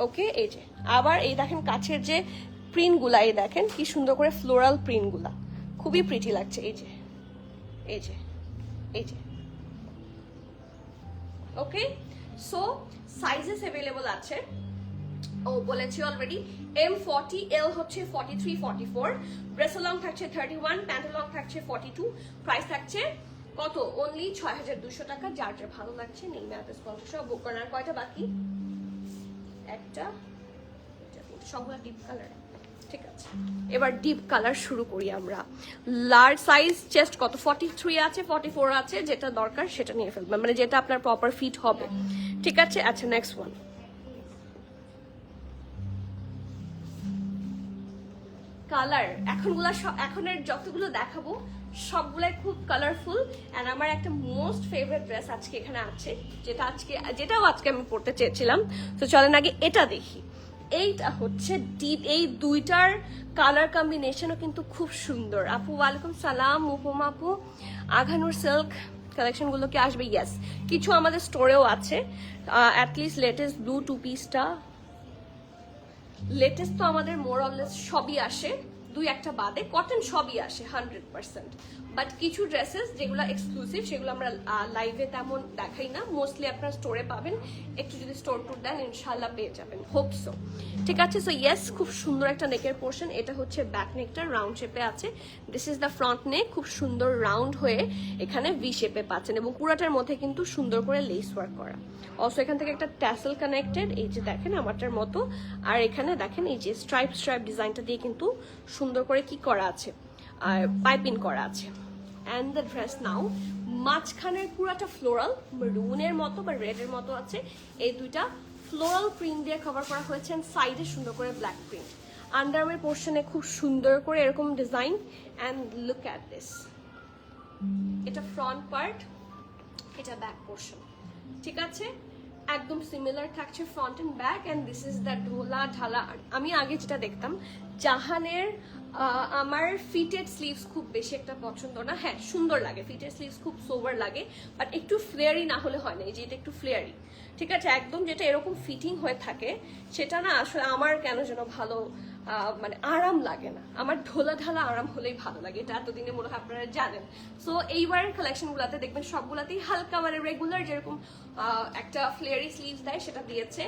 ওকে, এই যে আবার এই দেখেন কাছের যে প্রিন্টগুলা, এই দেখেন কি সুন্দর করে ফ্লোরাল প্রিন্টগুলা, খুবই প্রিটি লাগছে। এই যে এই যে এই যে ওকে, সো সাইজেস অ্যাভেলেবল আছে। ও বলেছি অলরেডি, M40, L হচ্ছে 43, 44, ড্রেসের লং থাকছে 31, প্যান্টের লং থাকছে 42, প্রাইস থাকছে কত? অনলি 6,200 টাকা। যার যার ভালো লাগছে নেই ম্যাথ স্পন্সর সব বুক করার। কয়টা বাকি? একটা, সবগুলো ডিপ কালার। ঠিক আছে, এবার ডিপ কালার শুরু করি আমরা। লার্জ সাইজ চেস্ট কত? 43 আছে, 44 আছে, যেটা দরকার সেটা নিয়ে ফেলবেন, মানে যেটা আপনার প্রপার ফিট হবে। ঠিক আছে, আচ্ছা নেক্সট ওয়ান। কালার এখনের যতগুলো দেখাবো সবগুলাই খুব কালারফুল। এন্ড আমার একটা মোস্ট ফেভারিট ড্রেস আজকে এখানে আছে, যেটাও আজকে আমি পড়তে চেয়েছিলাম। তো চলেন আগে এটা দেখি। এইটা হচ্ছে ডিপ, এই দুইটার কালার কম্বিনেশনও কিন্তু খুব সুন্দর। আপু ওয়ালাইকুম সালাম, উপমা আপু। আঘানুর সিল্ক কালেকশনগুলো কি আসবে? ইয়েস, কিছু আমাদের স্টোরেও আছে। অ্যাটলিস্ট লেটেস্ট ব্লু টু পিসটা, লেটেস্ট তো আমাদের মোর অললেস সবই আসে, দুই একটা বাদে কটন সবই আসে 100%। বাট কিছু ড্রেসেস যেগুলো এক্সক্লুসিভ সেগুলো আমরা লাইভে তেমন দেখাই না, মোস্টলি আপনার স্টোরে পাবেন। একটু যদি স্টোর টুর দেন ইনশাল্লাহ পেয়ে যাবেন, হোপ সো। ঠিক আছে, সো ইয়েস, খুব সুন্দর একটা নেকের পোর্শন। এটা হচ্ছে ব্যাক নেকটা, রাউন্ড শেপে আছে। দিস ইজ দ্য ফ্রন্ট নেক, খুব সুন্দর রাউন্ড হয়ে এখানে ভি শেপে পাচ্ছেন, এবং পুরাটার মধ্যে কিন্তু সুন্দর করে লেস ওয়ার্ক করা। অলসো এখান থেকে একটা ট্যাসেল কানেক্টেড, এই যে দেখেন আমারটার মতো। আর এখানে দেখেন এই যে স্ট্রাইপ ডিজাইনটা দিয়ে কিন্তু সুন্দর করে কি করা আছে, আর পাইপিং করা আছে। অ্যান্ড দ্য ড্রেস নাও, মাঝখানের পুরাটা ফ্লোরাল, মেরুনের মতো বা রেডের মতো আছে। এই দুইটা ফ্লোরাল প্রিন্ট দিয়ে কভার করা হয়েছে, সাইডে সুন্দর করে ব্ল্যাক প্রিন্ট। আন্ডারআর্মের পোর্শনে খুব সুন্দর করে এরকম design. And look at this, এটা ফ্রন্ট পার্ট, এটা ব্যাক পোর্শন। ঠিক আছে, একদম সিমিলার থাকছে front and back. And this is the ঢোলা ঢালা। আমি আগে যেটা দেখতাম জাহানের, আমার ফিটেড স্লিভস খুব বেশি একটা পছন্দ না। হ্যাঁ, সুন্দর লাগে, ফিটেড স্লিভস খুব সোভার লাগে, বাট একটু ফ্লেয়ারি না হলে হয় না। এই যে এটা একটু ফ্লেয়ারি, ঠিক আছে, একদম যেটা এরকম ফিটিং হয়ে থাকে সেটা না আসলে আমার কেন যেন ভালো মানে আরাম লাগে না। আমার ঢোলা ঢালা আরাম হলেই ভালো লাগে, এটা এতদিনে মনে হয় আপনারা জানেন। সো এইবারের কালেকশনগুলোতে দেখবেন সবগুলাতেই হালকা মানে রেগুলার যেরকম একটা ফ্লেয়ারি স্লিভস দেয় সেটা দিয়েছে।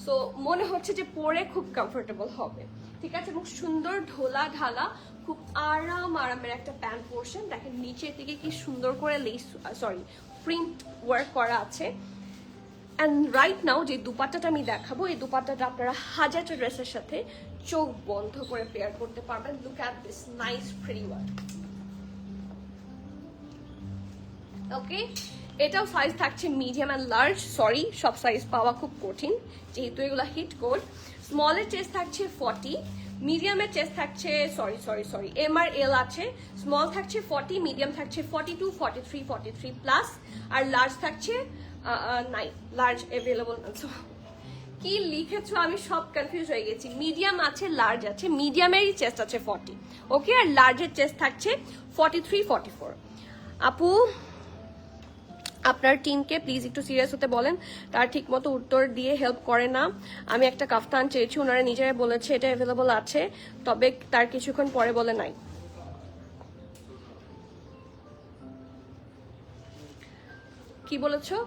সো মনে হচ্ছে যে পরে খুব কমফোর্টেবল হবে। ঠিক আছে, এবং সুন্দর ঢোলা ঢালা খুব আরামের একটা প্যান্ট পোর্শন। দেখেন নিচের দিকে কি সুন্দর করে প্রিন্ট ওয়ার্ক করা আছে। অ্যান্ড রাইট নাও যে দুপাট্টাটা আমি দেখাবো, এই দুপাট্টাটা আপনারা হাজারটা ড্রেসের সাথে চোখ বন্ধ করে পেয়ার করতে পারবেন। Look at this nice pretty work. Okay, এটাও সাইজ থাকছে মিডিয়াম অ্যান্ড লার্জ। সরি, সব সাইজ পাওয়া খুব কঠিন যেহেতু এগুলো হিট কোড। স্মলের চেস্ট থাকছে 40, মিডিয়ামের চেস্ট থাকছে সরি এম আর এল আছে। স্মল থাকছে 40, মিডিয়াম থাকছে 42, 43, 43 প্লাস, আর লার্জ থাকছে নাই, লার্জ অ্যাভেলেবল না। কি লিখেছো আমি সব কনফিউজ হয়ে গেছি। মিডিয়াম আছে, লার্জ আছে, মিডিয়ামেরই চেস্ট আছে 40, ওকে, আর লার্জের চেস্ট থাকছে 43, 44। আপু আপনার টিমকে প্লিজ একটু সিরিয়াস হতে বলেন, তার ঠিক মতো উত্তর দিয়ে হেল্প করে না। আমি একটা কাফতান চেয়েছি, ওনারা নিজেরাই বলেছে এটা অ্যাভেলেবল আছে, তবে তার কিছুক্ষণ পরে বলে নাই। কি বলেছো?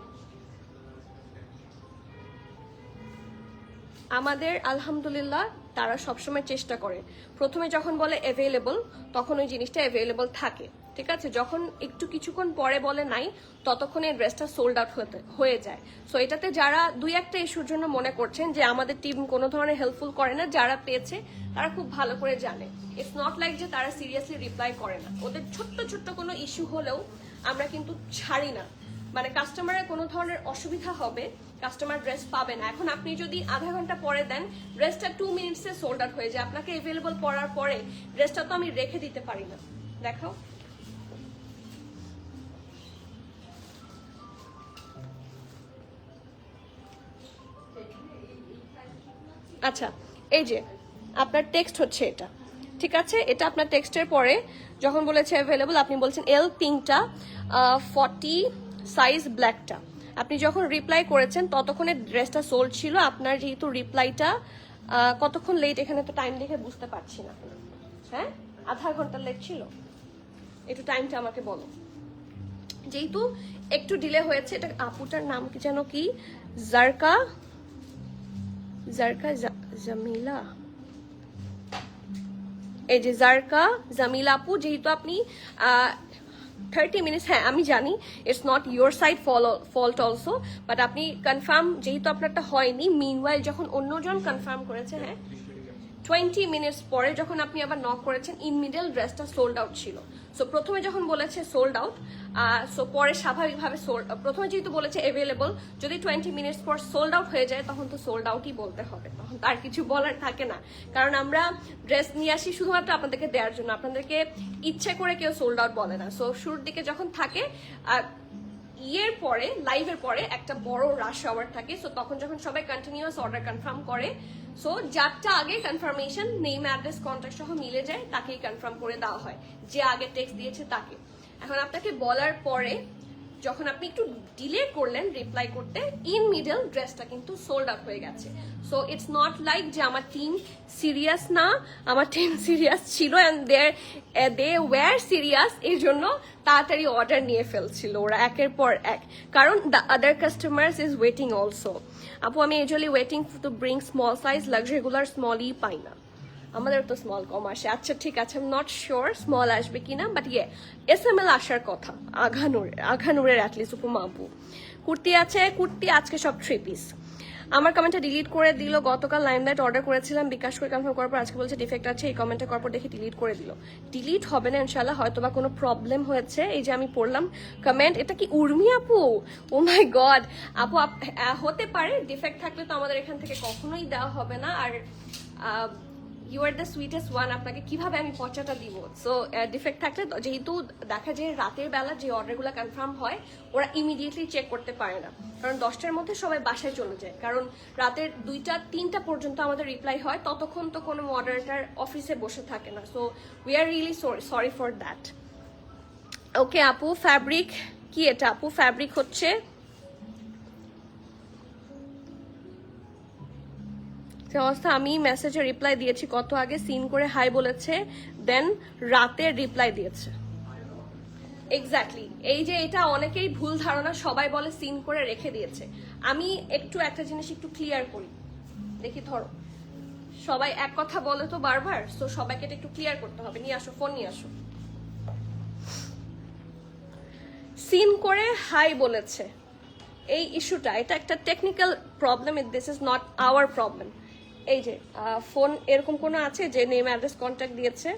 আমাদের আলহামদুলিল্লাহ তারা সবসময় চেষ্টা করে, প্রথমে যখন বলে অ্যাভেলেবল তখন ওই জিনিসটা অ্যাভেলেবল থাকে, ঠিক আছে। যখন একটু কিছুক্ষণ পরে বলে নাই, ততক্ষণে ড্রেসটা সোল্ড আউট হয়ে যায়। সো এটাতে যারা দুই একটা ইস্যুর জন্য মনে করছেন যে আমাদের টিম কোনো ধরনের হেল্পফুল করে না, যারা পেয়েছে তারা খুব ভালো করে জানে। ইটস নট লাইক যে তারা সিরিয়াসলি রিপ্লাই করে না। ওদের ছোট্ট ছোট্ট কোনো ইস্যু হলেও আমরা কিন্তু ছাড়ি না, মানে কাস্টমারের কোনো ধরনের অসুবিধা হবে, কাস্টমার ড্রেস পাবে না। এখন আপনি যদি আধা ঘন্টা পরে দেন, ড্রেসটা 2 মিনিটসে সোল্ড আউট হয়ে যায়, আপনাকে অ্যাভেলেবল পড়ার পরে ড্রেসটা তো আমি রেখে দিতে পারি না। দেখাও। আচ্ছা, এই যে আপনার টেক্সট হচ্ছে এটা, ঠিক আছে। এটা আপনার টেক্সটের পরে যখন বলেছে অ্যাভেলেবল, আপনি বলছেন এল পিঙ্কটা, 40 সাইজ ব্ল্যাকটা। আপনি যখন রিপ্লাই করেছেন ততক্ষণে ড্রেসটা সোল্ড ছিল। আপনার যেহেতু রিপ্লাইটা কতক্ষণ লেট, এখানে তো টাইম দেখে বুঝতে পারছি না। হ্যাঁ, আধা ঘন্টা লেট ছিল, একটু টাইমটা আমাকে বলো। যেহেতু একটু ডিলে হয়েছে, এটা আপুটার নাম কি যেন, কি জারকা জামিলা, এই যে জারকা জামিলা আপু, যেহেতু আপনি 30 মিনিটস, হ্যাঁ আমি জানি it's not your side fault also, but আপনি কনফার্ম, যেহেতু আপনারটা হয়নি, মিনওয়াইল যখন অন্যজন কনফার্ম করেছে, হ্যাঁ 20 মিনিটস পরে যখন আপনি আবার নক করেছেন, ইন মিডল ড্রেসটা সোল্ড আউট ছিল। সো প্রথমে যখন বলেছে সোল্ড আউট, সো পরে স্বাভাবিকভাবে প্রথমে যেহেতু বলেছে অ্যাভেলেবল, যদি 20 মিনিটস পর সোল্ড আউট হয়ে যায় তখন তো সোল্ড আউটই বলতে হবে, তখন তার কিছু বলার থাকে না। কারণ আমরা ড্রেস নিয়ে আসি শুধুমাত্র আপনাদেরকে দেওয়ার জন্য, আপনাদেরকে ইচ্ছে করে কেউ সোল্ড আউট বলে না। সো শুরুর দিকে যখন থাকে, ইয়ের পরে, লাইভের পরে একটা বড় রাশ আওয়ার থাকে। সো তখন যখন সবাই কন্টিনিউয়াস অর্ডার কনফার্ম করে, সো যারটা আগে কনফার্মেশন নেম অ্যাড্রেস কন্ট্যাক্ট সহ মিলে যায়, তাকেই কনফার্ম করে দেওয়া হয়, যে আগে টেক্সট দিয়েছে তাকে। এখন আপনাকে বলার পরে যখন আপনি একটু ডিলে করলেন রিপ্লাই করতে, ইন মিডল ড্রেসটা কিন্তু সোল্ড আউট হয়ে গেছে। সো ইটস নট লাইক যে আমার টিম সিরিয়াস না, আমার টিম সিরিয়াস ছিল, অ্যান্ড দে ওয়্যার সিরিয়াস, এই জন্য তাড়াতাড়ি অর্ডার নিয়ে ফেলছিল ওরা একের পর এক, কারণ the other customers is waiting also. আপু আমি usually waiting to bring small size, regular স্মলই পাই না, আমাদের তো স্মল কম আসে। আচ্ছা ঠিক আছে, I am not sure small আসবে কিনা, বাট SML আসার কথা আঘানুরের অ্যাটলিস্ট উপমা আপু। কুর্তি আছে, কুর্তি আজকে সব 3 পিস। আমার কমেন্টটা ডিলিট করে দিল, গতকাল লাইমলাইট অর্ডার করেছিলাম, বিকাশ করে কনফার্ম করার পর আজকে বলছে ডিফেক্ট আছে, এই কমেন্টটা করার পর দেখি ডিলিট করে দিল। ডিলিট হবে না ইনশাল্লাহ, হয়তো বা কোনো প্রবলেম হয়েছে। এই যে আমি পড়লাম কমেন্ট, এটা কি উর্মি আপু? ও মাই গড আপু, হতে পারে, ডিফেক্ট থাকলে তো আমাদের এখান থেকে কখনোই দেওয়া হবে না। আর you are the sweetest one, আপনাকে কিভাবে আমি পচাটা দিব। সো ডিফেক্ট থাকলে, যেহেতু দেখা যায় রাতের বেলা যে অর্ডারগুলো কনফার্ম হয়, ওরা ইমিডিয়েটলি চেক করতে পারে না, কারণ 10টার মধ্যে সবাই বাসায় চলে যায়, কারণ রাতের 2টা 3টা পর্যন্ত আমাদের রিপ্লাই হয়, ততক্ষণ তো কোনো মডারেটর অফিসে বসে থাকে না। So we are really sorry for that. Okay আপু, ফ্যাব্রিক কি এটা আপু? ফ্যাব্রিক হচ্ছে অবস্থা, আমি মেসেজে রিপ্লাই দিয়েছি কত আগে, সিন করে হাই বলেছে, দেন রাতে রিপ্লাই দিয়েছে। এক্স্যাক্টলি, এই যে এটা অনেকেই ভুল ধারণা, সবাই বলে সিন করে রেখে দিয়েছে। আমি একটা জিনিস একটু ক্লিয়ার করি, দেখি ধরো সবাই এক কথা বলে তো বারবার, তো সবাইকে এটা একটু ক্লিয়ার করতে হবে। নিয়ে আসো, ফোন নিয়ে আসো। সিন করে হাই বলেছে, এই ইস্যুটা, এটা একটা technical problem, this is not our problem. এই যে ফোন এরকম কোনো আছে যে নেম অ্যাড্রেস কন্ট্যাক্ট দিয়েছে?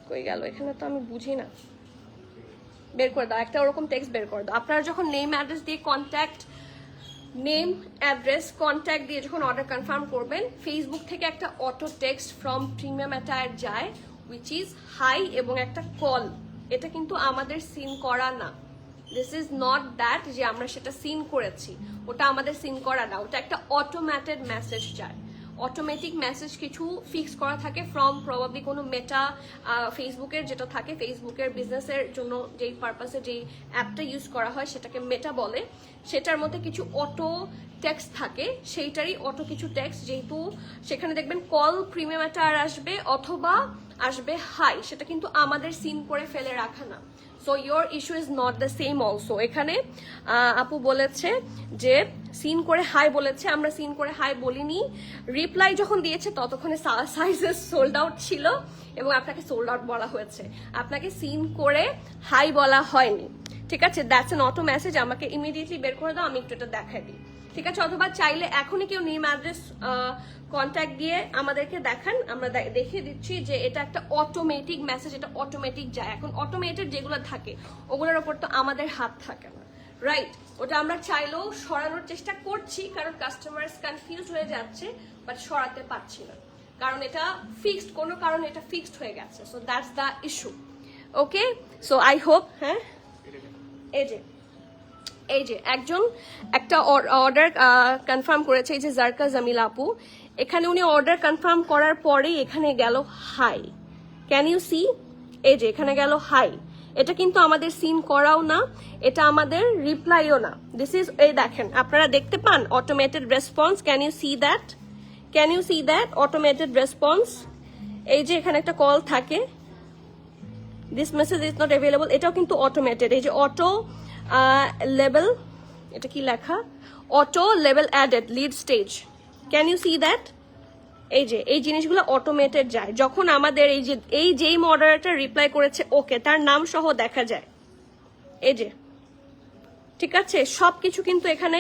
কই গেল? এখানে তো আমি বুঝি না, বের করে দাও একটা ওরকম টেক্সট বের করে দাও। আপনারা যখন নেম অ্যাড্রেস দিয়ে নেম অ্যাড্রেস কন্ট্যাক্ট দিয়ে যখন অর্ডার কনফার্ম করবেন, ফেসবুক থেকে একটা auto text from premium attire যায়, উইচ ইজ হাই এবং একটা কল। এটা কিন্তু আমাদের সিন করা না, দিস ইজ নট দ্যাট যে আমরা সেটা সিন করেছি, ওটা আমাদের সিন করা না, ওটা একটা অটোমেটেড মেসেজ যায়। অটোমেটিক মেসেজ কিছু ফিক্স করা থাকে ফ্রম প্রবাবলি কোনো মেটা, ফেসবুকের যেটা থাকে, ফেসবুকের বিজনেসের জন্য যেই পারপাসে যেই অ্যাপটা ইউজ করা হয় সেটাকে মেটা বলে, সেটার মধ্যে কিছু অটো টেক্সট থাকে, সেইটারই অটো কিছু টেক্সট, যেহেতু সেখানে দেখবেন কল প্রিমিয়াম একটা আর আসবে, অথবা আসবে হাই, সেটা কিন্তু আমাদের সিন করে ফেলে রাখা না। So your issue is not the same also. এখানে আপু বলেছে যে সিন করে হাই বলেছে, আমরা সিন করে হাই বলিনি, রিপ্লাই যখন দিয়েছে ততক্ষণে সাইজেস সোল্ড আউট ছিল এবং আপনাকে সোল্ড আউট বলা হয়েছে, আপনাকে সিন করে হাই বলা হয়নি। ঠিক আছে, দ্যাটস এন অটো মেসেজ, আমাকে ইমিডিয়েটলি বের করে দাও, আমি একটু এটা দেখাই দিই। ঠিক আছে, অথবা চাইলে এখনই কেউ নেম অ্যাড্রেস কন্ট্যাক্ট দিয়ে আমাদেরকে দেখান, আমরা দেখিয়ে দিচ্ছি যে এটা একটা অটোমেটিক মেসেজ, এটা অটোমেটিক যায়। এখন অটোমেটেড যেগুলো থাকে ওগুলোর ওপর তো আমাদের হাত থাকে না, রাইট? ওটা আমরা চাইলেও সরানোর চেষ্টা করছি, কারণ কাস্টমার্স কনফিউজ হয়ে যাচ্ছে, বাট সরাতে পারছি না, কারণ এটা ফিক্সড, কোনো কারণে এটা ফিক্সড হয়ে গেছে। So that's the issue. Okay, so I hope, হ্যাঁ এই যে একজন একটা অর্ডার কনফার্ম করেছে, এই যে জারকা জামিলা আপু, এখানে উনি অর্ডার কনফার্ম করার পরেই এখানে গেল হাই, ক্যান ইউ সি? এই যে এখানে গেল হাই, এটা কিন্তু আমাদের সিন করাও না, এটা আমাদের রিপ্লাইও না, দিস ইজ, এই দেখেন আপনারা দেখতে পান automated response, can you see that? Can you see that automated response? এই যে এখানে একটা কল থাকে, this message is not available, এটাও কিন্তু অটোমেটেড। এই যে অটো লেভেল, এটা কি লেখা, অটো লেভেল added lead stage, can you see that? এই যে এই জিনিসগুলো অটোমেটেড যায়, যখন আমাদের এই যেই মডারেটর রিপ্লাই করেছে ওকে, তার নাম সহ দেখা যায়, এই যে, ঠিক আছে, সবকিছু কিন্তু এখানে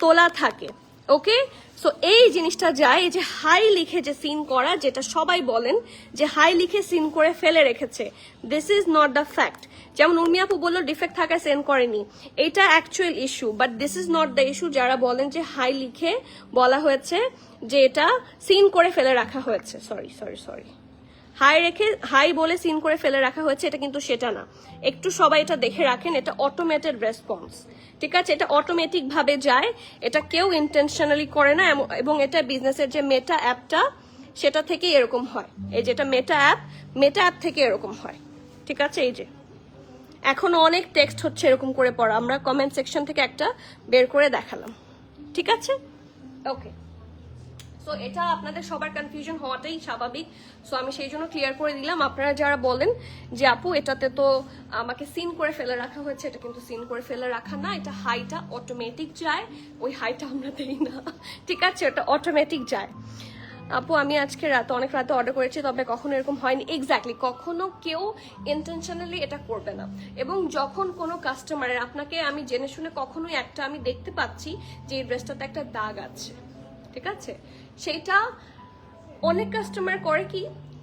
তোলা থাকে। ওকে, সো এই জিনিসটা যায়, এই যে হাই লিখে যে সিন করা, যেটা সবাই বলেন যে হাই লিখে সিন করে ফেলে রেখেছে, this is not the fact. যেমন উর্মি আপু বললো ডিফেক্ট থাকায় সেন্ড করেনি, এটা actual issue, but this is not the issue. যারা বলেন যে হাই লিখে বলা হয়েছে যে এটা সিন করে ফেলে রাখা হয়েছে, সরি হাই বলে সিন করে ফেলে রাখা হয়েছে, এটা কিন্তু সেটা না। একটু সবাই এটা দেখে রাখেন, এটা অটোমেটেড রেসপন্স। ঠিক আছে, এটা অটোমেটিক ভাবে যায়, এটা কেউ ইন্টেনশনালি করে না, এবং এটা বিজনেসের যে মেটা অ্যাপটা সেটা থেকে এরকম হয়। এই যে এটা মেটা অ্যাপ থেকে এরকম হয়। ঠিক আছে, এই যে এখন অনেক টেক্সট হচ্ছে এরকম করে পড়া, আমরা কমেন্ট সেকশন থেকে একটা বের করে দেখালাম। ঠিক আছে, ওকে, সো এটা আপনাদের সবার কনফিউশন হওয়াটাই স্বাভাবিক, সো আমি সেই জন্য ক্লিয়ার করে দিলাম। আপনারা যারা বলেন যে আপু এটাতে তো আমাকে সিন করে ফেলে রাখা হয়েছে, এটা কিন্তু সিন করে ফেলে রাখা না, এটা হাইটা অটোমেটিক যায়, ওই হাইটা আমরা দেই না। ঠিক আছে, এটা অটোমেটিক যায়। আপু আমি আজকে অনেক রাতে অর্ডার করেছি, তবে কখনো এরকম হয়নি। এক্স্যাক্টলি, কখনো কেউ ইন্টেনশনালি এটা করবে না। এবং যখন কোনো কাস্টমারের, আপনাকে আমি জেনে শুনে কখনোই একটা আমি দেখতে পাচ্ছি যে এই ড্রেসটাতে একটা দাগ আছে, ঠিক আছে, সেইটা অনেক কাস্টমার করে কি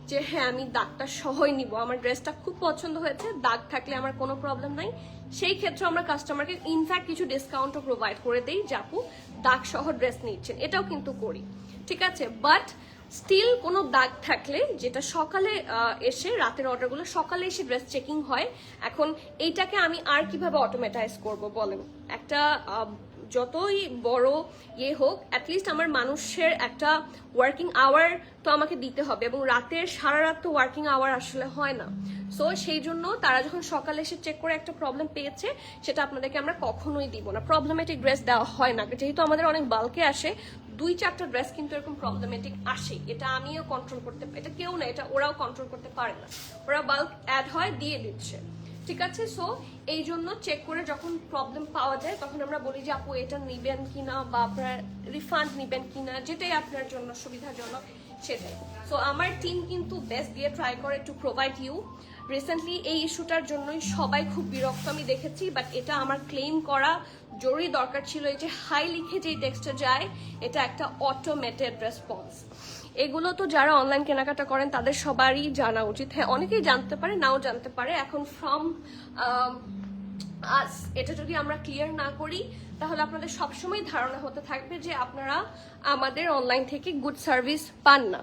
যে হ্যাঁ আমি দাগটা সহই নিব, আমার ড্রেসটা খুব পছন্দ হয়েছে, দাগ থাকলে আমার কোনো প্রবলেম নাই, সেই ক্ষেত্রে আমরা কাস্টমারকে ইনফ্যাক্ট কিছু ডিসকাউন্টও প্রোভাইড করে দিই যে আপু দাগ সহ ড্রেস নিচ্ছেন, এটাও কিন্তু করি। ঠিক আছে, বাট স্টিল কোনো দাগ থাকলে, যেটা সকালে এসে রাতের অর্ডারগুলো সকালে এসে ড্রেস চেকিং হয়, এখন এইটাকে আমি আর কিভাবে অটোমেটাইজ করব বলেন? একটা যতই বড় ইয়ে হোক, অ্যাটলিস্ট আমার মানুষের একটা ওয়ার্কিং আওয়ার তো আমাকে দিতে হবে, এবং রাতের সারা রাত তো ওয়ার্কিং আওয়ার আসলে হয় না। সো সেই জন্য তারা যখন সকালে এসে চেক করে একটা প্রবলেম পেয়েছে, সেটা আপনাদেরকে আমরা কখনোই দিব না। প্রবলেমেটিক ড্রেস দেওয়া হয় না, যেহেতু আমাদের অনেক বাল্কে আসে, 2-4টা ড্রেস কিন্তু এরকম প্রবলেমেটিক আসে, এটা আমিও কন্ট্রোল করতে, এটা কেউ না, এটা ওরাও কন্ট্রোল করতে পারে না, ওরা বাল্ক অ্যাড হয় দিয়ে দিচ্ছে। ঠিক আছে, সো এই জন্য চেক করে যখন প্রবলেম পাওয়া যায় তখন আমরা বলি যে আপু এটা নিবেন কিনা, বা আপনার রিফান্ড নিবেন কিনা, যেটাই আপনার জন্য সুবিধাজনক সেটাই। সো আমার টিম কিন্তু বেস্ট দিয়ে ট্রাই করে টু প্রোভাইড ইউ। রিসেন্টলি এই ইস্যুটার জন্যই সবাই খুব বিরক্ত আমি দেখেছি, বাট এটা আমার ক্লেম করা জরুরি দরকার ছিল। এই যে হাই লিখে যেই টেক্সটটা যায়, এটা একটা অটোমেটেড রেসপন্স। এগুলো তো যারা অনলাইন কেনাকাটা করেন তাদের সবারই জানা উচিত। হ্যাঁ, অনেকেই জানতে পারে, নাও জানতে পারে। এখন ফ্রম আস এটা যদি আমরা ক্লিয়ার না করি, তাহলে আপনাদের সবসময় ধারণা হতে থাকবে যে আপনারা আমাদের অনলাইন থেকে গুড সার্ভিস পান না,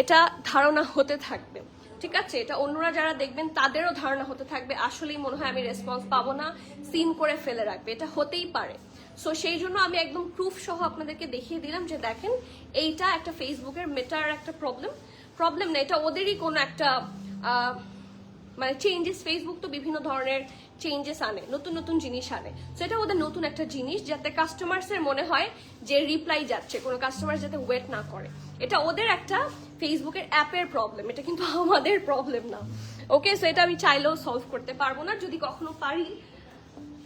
এটা ধারণা হতে থাকবে। ঠিক আছে, এটা অন্যরা যারা দেখবেন তাদেরও ধারণা হতে থাকবে আসলেই মনে হয় আমি রেসপন্স পাবো না, সিন করে ফেলে রাখবে, এটা হতেই পারে। সো সেই জন্য আমি একদম প্রুফ সহ আপনাদেরকে দেখিয়ে দিলাম যে দেখেন এইটা একটা ফেসবুকের মেটার একটা প্রবলেম না, এটা ওদেরই কোনো একটা মানে চেঞ্জেস। ফেসবুক তো বিভিন্ন ধরনের চেঞ্জেস আনে, নতুন নতুন জিনিস আনে, সেটা ওদের নতুন একটা জিনিস, যাতে কাস্টমার্সের মনে হয় যে রিপ্লাই যাচ্ছে, কোনো কাস্টমার যাতে ওয়েট না করে। এটা ওদের একটা ফেসবুকের অ্যাপের প্রবলেম, এটা কিন্তু আমাদের প্রবলেম না। ওকে, সো এটা আমি চাইলেও সলভ করতে পারবো না। যদি কখনো পারি,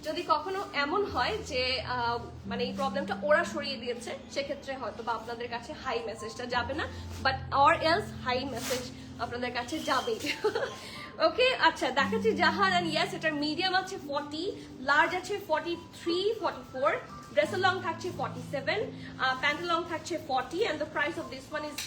যদি কখনো এমন হয় যে মানে এই প্রবলেমটা ওরা সরিয়ে দিয়েছে, সেক্ষেত্রে হয়তো বা আপনাদের কাছে হাই মেসেজটা যাবে না, but or else high message আপনাদের কাছে যাবেই। ওকে, আচ্ছা দেখাচ্ছি জাহান, এন্ড ইয়েস এটার মিডিয়াম আছে 40, লার্জ আছে 43, 44, ড্রেসের লং থাকছে 47, প্যান্টের লং থাকছে 40, and the price of this one is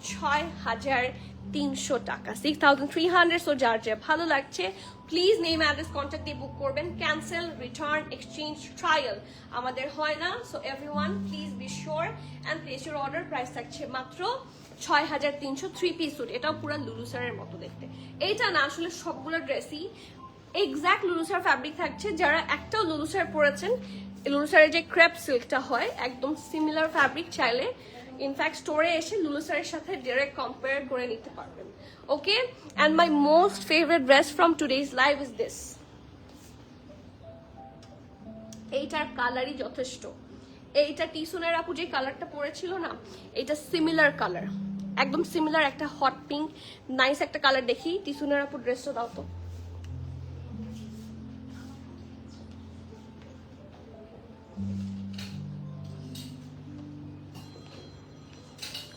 6,300 taka, 6,300। So যার যে ভালো লাগছে প্লিজ নেম অ্যাড্রেস কন্ট্যাক্ট দিয়ে বুক করবেন। ক্যান্সেল, রিটার্ন, এক্সচেঞ্জ, ট্রায়াল আমাদের হয় না। So everyone please be sure and place your order. Price থাকছে মাত্র 6,300। 3 পিস স্যুট, এটাও পুরো লুলুসারের মতো দেখতে। এইটা না আসলে সবগুলো ড্রেসই এক্স্যাক্ট লুলুসার ফ্যাব্রিক থাকছে। যারা একটাও লুলুসার পরেছেন, লুলুসারের যে ক্রেপ সিল্কটা হয় একদম সিমিলার ফ্যাব্রিক, চাইলে ইনফ্যাক্ট স্টোরে এসে লুলুসারের সাথে ডাইরেক্ট কম্পেয়ার করে নিতে পারবেন। Okay, and my most favourite dress from today's live is this. এইটার কালারই যথেষ্ট। এইটা টিসুনের আপু যে কালারটা পরেছিল না, এটা সিমিলার কালার, একদম সিমিলার একটা হট পিঙ্ক নাইস একটা কালার। দেখি টিসুনের আপু ড্রেসটা দাও তো।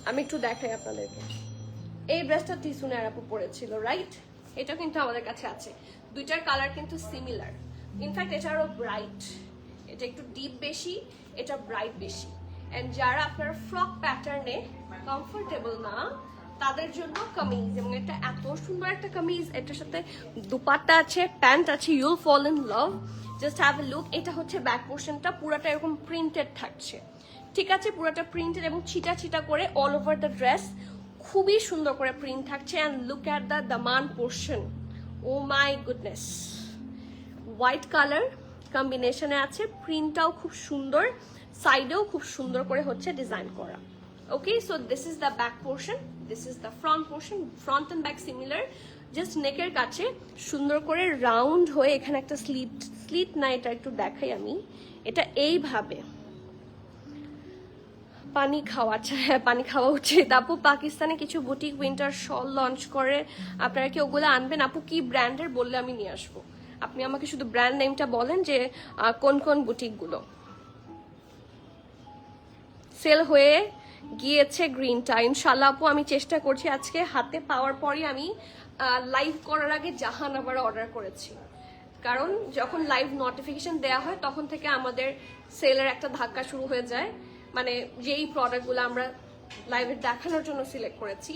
আমি একটু দেখাই আপনাদেরকে। এই ড্রেসটা টিসুনের আপু পরেছিল, রাইট? এটা কিন্তু আমাদের কাছে আছে। দুইটার কালার কিন্তু সিমিলার, ইনফ্যাক্ট এটা আরো ব্রাইট, এটা একটু ডিপ বেশি, এটা ব্রাইট বেশি। এন্ড যারা আপনার ফ্রক প্যাটার্নে কমফোর্টেবল না তাদের জন্য কামিজ, এবং এটা এত সুন্দর একটা কামিজ, এটার সাথে দুপাট্টা আছে, প্যান্ট আছে, you'll fall in love. Just have a look. এটা হচ্ছে ব্যাক পোর্শনটা, পুরোটা এরকম প্রিন্টেড থাকছে, ঠিক আছে? পুরোটা প্রিন্টেড এবং ছিটা ছিটা করে অল ওভার দ্য ড্রেস খুবই সুন্দর করে প্রিন্ট থাকছে। And look at the daman portion, oh my goodness, white colour কম্বিনেশনে আছে, প্রিন্টটাও খুব সুন্দর, সাইডেও খুব সুন্দর করে হচ্ছে ডিজাইন করা। Okay, so this is the back portion, this is the front portion. Front and back similar, just নেকের কাছে সুন্দর করে রাউন্ড হয়ে এখানে একটা স্লিট না, এটা একটু দেখাই আমি। এটা এইভাবে পানি খাওয়া, আচ্ছা হ্যাঁ পানি খাওয়া উচিত। আপু পাকিস্তানে কিছু বুটিক উইন্টার শল লঞ্চ করে, আপনারা কি ওগুলো আনবেন? আপু কি ব্র্যান্ডের বললে আমি নিয়ে আসবো। আপনি আমাকে শুধু ব্র্যান্ড নেমটা বলেন যে কোন কোন বুটিকগুলো। সেল হয়ে গিয়েছে গ্রিনটা, ইনশাল্লাহ আপু আমি চেষ্টা করছি। আজকে হাতে পাওয়ার পরই আমি লাইভ করার আগে জাহান আবার অর্ডার করেছি, কারণ যখন লাইভ নোটিফিকেশন দেওয়া হয় তখন থেকে আমাদের সেলের একটা ধাক্কা শুরু হয়ে যায়। মানে যেই প্রোডাক্টগুলো আমরা লাইভে দেখানোর জন্য সিলেক্ট করেছি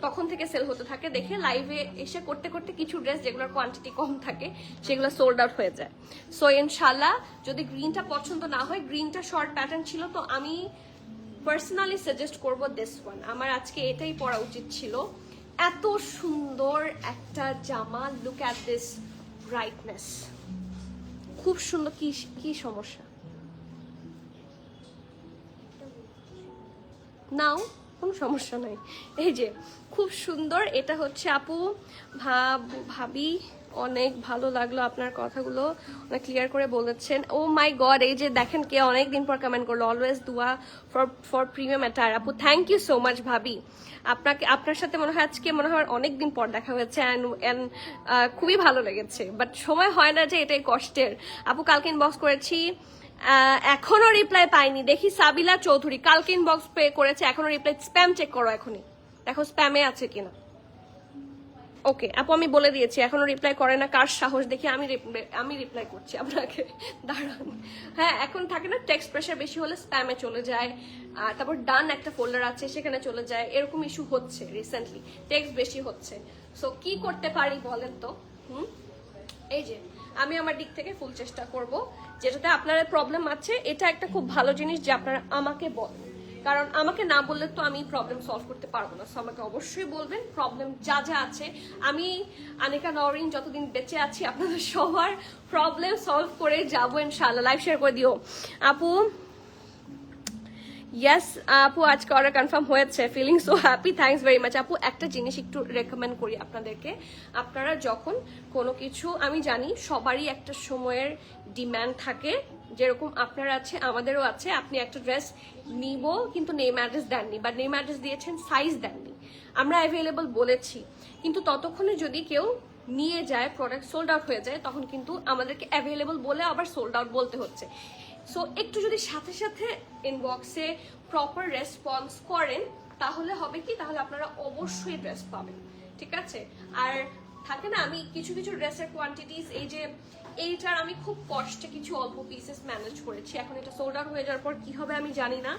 তখন থেকে সেল হতে থাকে, দেখে লাইভে এসে করতে করতে কিছু ড্রেস যেগুলোর কোয়ান্টিটি কম থাকে সেগুলো সোল্ড আউট হয়ে যায়। সো ইনশাল্লাহ যদি গ্রিনটা পছন্দ না হয়, গ্রিনটা শর্ট প্যাটার্ন ছিল, তো আমি পার্সোনালি সাজেস্ট করব দিস ওয়ান। আমার আজকে এটাই পরা উচিত ছিল। এত সুন্দর একটা জামা, লুক অ্যাট দিস ব্রাইটনেস, খুব সুন্দর। কি সমস্যা নাও, কোনো সমস্যা নাই। এই যে খুব সুন্দর, এটা হচ্ছে আপু ভাবি অনেক ভালো লাগলো আপনার কথাগুলো, অনেক ক্লিয়ার করে বলেছেন। ও মাই গড, এই যে দেখেন কে অনেক দিন পর কমেন্ট করলো, অলওয়েজ দুয়া ফর প্রিমিয়াম অ্যাটায়ার। আপু থ্যাংক ইউ সো মাচ ভাবি, আপনার সাথে মনে হয় আজকে মনে হয় অনেক দিন পর দেখা হয়েছে, অ্যান্ড খুবই ভালো লেগেছে, বাট সময় হয় না যে, এটাই কষ্টের। আপু কালকে ইনবক্স করেছি, এখনো রিপ্লাই পাইনি। দেখি সাবিলা চৌধুরী কালকে ইনবক্স পে করেছে, এখনো রিপ্লাই, স্প্যাম চেক করো এখনই, দেখো স্প্যামে আছে কিনা। ওকে আপু আমি বলে দিয়েছি, এখনো রিপ্লাই করে না, কার সাহস দেখি আমি রিপ্লাই করছি আপনাকে, দাঁড়ান। হ্যাঁ এখন থাকে না টেক্সট প্রেশার বেশি হলে স্প্যামে চলে যায়, তারপর ডান একটা ফোল্ডার আছে সেখানে চলে যায়, এরকম ইস্যু হচ্ছে রিসেন্টলি, টেক্সট বেশি হচ্ছে। সো কি করতে পারি বলেন তো? এই যে আমি আমার দিক থেকে ফুল চেষ্টা করব, যেটাতে আপনার প্রবলেম আছে এটা একটা খুব ভালো জিনিস যে আপনারা আমাকে বলেন, কারণ আমাকে না বললে তো আমি প্রবলেম সলভ করতে পারবো না। সো আমাকে অবশ্যই বলবেন প্রবলেম যা যা আছে। আমি আনিকা নওরিন যতদিন বেঁচে আছি আপনাদের সবার প্রবলেম সলভ করে যাবো ইনশাআল্লাহ। লাইভ শেয়ার করে দিও আপু। ইয়েস আপু আজকে অর্ডার কনফার্ম হয়েছে, feeling so happy, thanks very much. আপু একটা জিনিস একটু রেকমেন্ড করি আপনাদেরকে, আপনারা যখন কোনো কিছু, আমি জানি সবারই একটা সময়ের ডিম্যান্ড থাকে যেরকম আপনার আছে আমাদেরও আছে, আপনি একটা ড্রেস নিব কিন্তু নেম অ্যাড্রেস দেননি বা নেম অ্যাড্রেস দিয়েছেন সাইজ দেননি, আমরা অ্যাভেলেবল বলেছি, কিন্তু ততক্ষণে যদি কেউ নিয়ে যায়, প্রোডাক্ট সোল্ড আউট হয়ে যায়, তখন কিন্তু আমাদেরকে অ্যাভেলেবল বলে আবার সোল্ড আউট বলতে হচ্ছে। সো একটু যদি সাথে সাথে ইনবক্সে প্রপার রেসপন্স করেন তাহলে হবে কি, তাহলে আপনারা অবশ্যই ড্রেস পাবেন, ঠিক আছে? আর থাকে না, আমি কিছু কিছু ড্রেসের কোয়ান্টিটিস, এই যে এইটার আমি খুব কষ্টে কিছু অল্প পিসেস ম্যানেজ করেছি, এখন এটা সোল্ড আউট হয়ে যাওয়ার পর কি হবে আমি জানি না।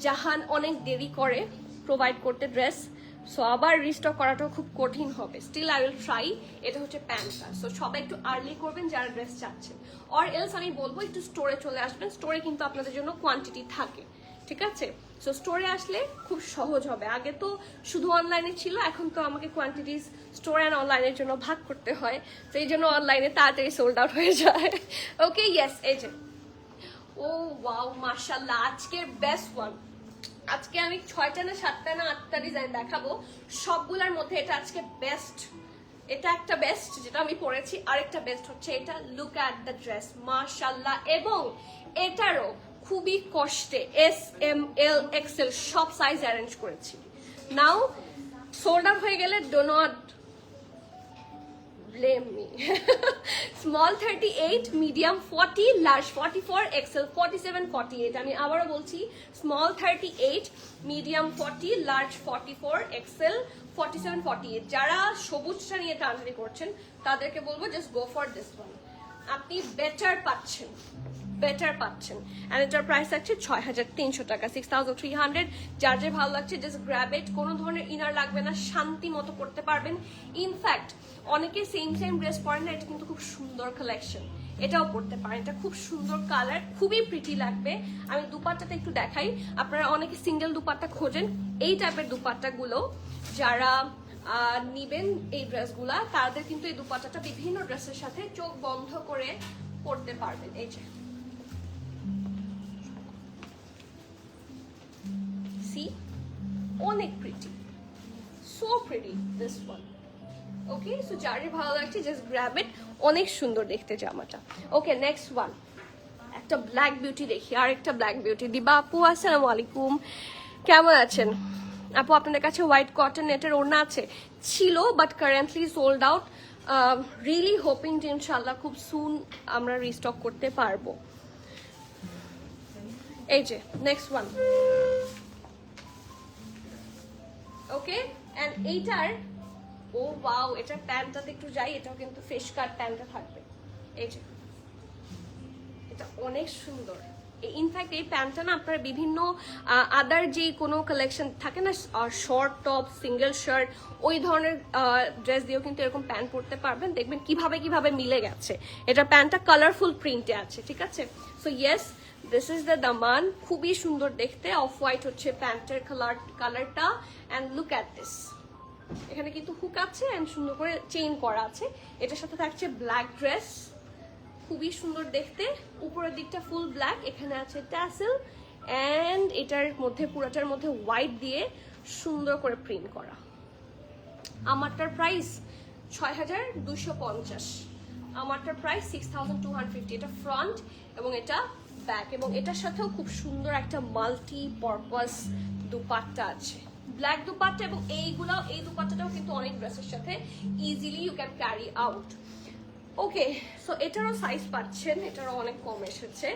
জাহান অনেক দেরি করে প্রোভাইড করতে ড্রেস, সো আবার রিস্টক করাটাও খুব কঠিন হবে। Still I will try. এটা হচ্ছে প্যান্টটা, সো সবাই একটু আর্লি করবেন যারা ড্রেস চাচ্ছেন, অর এলস আমি বলবো একটু স্টোরে চলে আসবেন, স্টোরে কিন্তু আপনাদের জন্য কোয়ান্টিটি থাকে, ঠিক আছে? সো স্টোরে আসলে খুব সহজ হবে। আগে তো শুধু অনলাইনে ছিল, এখন তো আমাকে কোয়ান্টিটিস স্টোর অ্যান্ড অনলাইনের জন্য ভাগ করতে হয়, তো এই জন্য অনলাইনে তাড়াতাড়ি সোল্ড আউট হয়ে যায়। ওকে, ইয়েস, এই যে ও ওয়াও মাশাআল্লাহ, আজকের বেস্ট ওয়ান। আজকে আমি 6টা না 7টা না 8টা ডিজাইন দেখাবো, সবগুলোর মধ্যে এটা আজকে বেস্ট। এটা একটা বেস্ট যেটা আমি পরেছি, আরেকটা বেস্ট হচ্ছে এটা। লুক অ্যাট দ্য ড্রেস, মাশাআল্লাহ। এবং এটারও খুবই কষ্টে SML XL সব সাইজ অ্যারেঞ্জ করেছি। নাও সোল্ড আউট হয়ে গেলে do not blame me. Small 38, medium 40, large 44, XL 47, 48. আমি আবারও বলছি, small 38, medium 40, large 44, XL 47, 48. যারা সবুজটা নিয়ে টানাটানি করছেন তাদেরকে বলবো just go for this one, আপনি বেটার পাচ্ছেন, বেটার পাচ্ছেন। এন্ড এটার প্রাইস আছে 6300 টাকা, 6300। যার যে ভালো লাগছে জাস্ট গ্র্যাব ইট। কোনো ধরনের ইনার লাগবে না, শান্তি মতো করতে পারবেন। ইনফ্যাক্ট অনেকে সেম সেম ড্রেস পরেন না, এটা কিন্তু খুব সুন্দর কালেকশন, এটাও পরতে পারেন। এটা খুব সুন্দর কালার, খুবই প্রিটি লাগবে। আমি দুপাট্টাটা একটু দেখাই, আপনারা অনেকে সিঙ্গেল দুপাট্টা খোঁজেন, এই টাইপের দুপাট্টাগুলো যারা নিবেন এই ড্রেসগুলা, তাদের কিন্তু এই দুপাট্টাটা বিভিন্ন ড্রেসের সাথে চোখ বন্ধ করে পরতে পারবেন। এই যে অনেক pretty, so pretty this one. Okay, so যারে ভালো লাগছে জাস্ট গ্র্যাব ইট, অনেক সুন্দর দেখতে জামাটা। ওকে, নেক্সট ওয়ান, একটা ব্ল্যাক বিউটি দেখি, আর একটা ব্ল্যাক বিউটি। দিবা আপু আসসালামু আলাইকুম, কেমন আছেন আপু? আপনাদের কাছে হোয়াইট কটন নেটের ওড়না আছে? ছিল, but currently sold out. Really hoping যে ইনশাল্লাহ খুব সুন আমরা রিস্টক করতে পারবো। এই যে নেক্সট ওয়ান। ওকে, এন্ড এইটার ও ওয়াও, এটার প্যান্টটাতে একটু যাই, এটাও কিন্তু ফিশ কাট প্যান্টটা থাকবে। এই যে এটা অনেক সুন্দর। ইনফ্যাক্ট এই প্যান্টটা না আপনারা বিভিন্ন আদার যে কোনো কালেকশন থাকে না, শর্ট টপ, সিঙ্গেল শার্ট, ওই ধরনের ড্রেস দিয়েও কিন্তু এরকম প্যান্ট পরতে পারবেন। দেখবেন কিভাবে কিভাবে মিলে গেছে। এটা প্যান্টটা কালারফুল প্রিন্টে আছে, ঠিক আছে? So yes, this is the দামান, খুবই সুন্দর দেখতে। অফ হোয়াইট হচ্ছে প্যান্টের কালারটা, অ্যান্ড লুক অ্যাট দিস। এখানে কিন্তু হুক আছে এন্ড সুন্দর করে চেইন করা আছে। এটার সাথে থাকছে ব্ল্যাক ড্রেস, খুবই সুন্দর দেখতে। উপরের দিকটা ফুল ব্ল্যাক, এখানে আছে ট্যাসেল, এন্ড এটার মধ্যে পুরোটার মধ্যে হোয়াইট দিয়ে সুন্দর করে প্রিন্ট করা। আমারটার প্রাইস 6250, আমারটার প্রাইস 6250। এটা ফ্রন্ট এবং এটা ব্যাক, এবং এটার সাথেও খুব সুন্দর একটা মাল্টি পারপাস দুপাট্টা আছে, ব্ল্যাক দুপাট্টা। এবং এই দুপাট্টাটাও কিন্তু অনেক ড্রেসের সাথে easily you can carry out. Okay, so এটারও সাইজ পাচ্ছেন, এটারও অনেক কম এসেছে।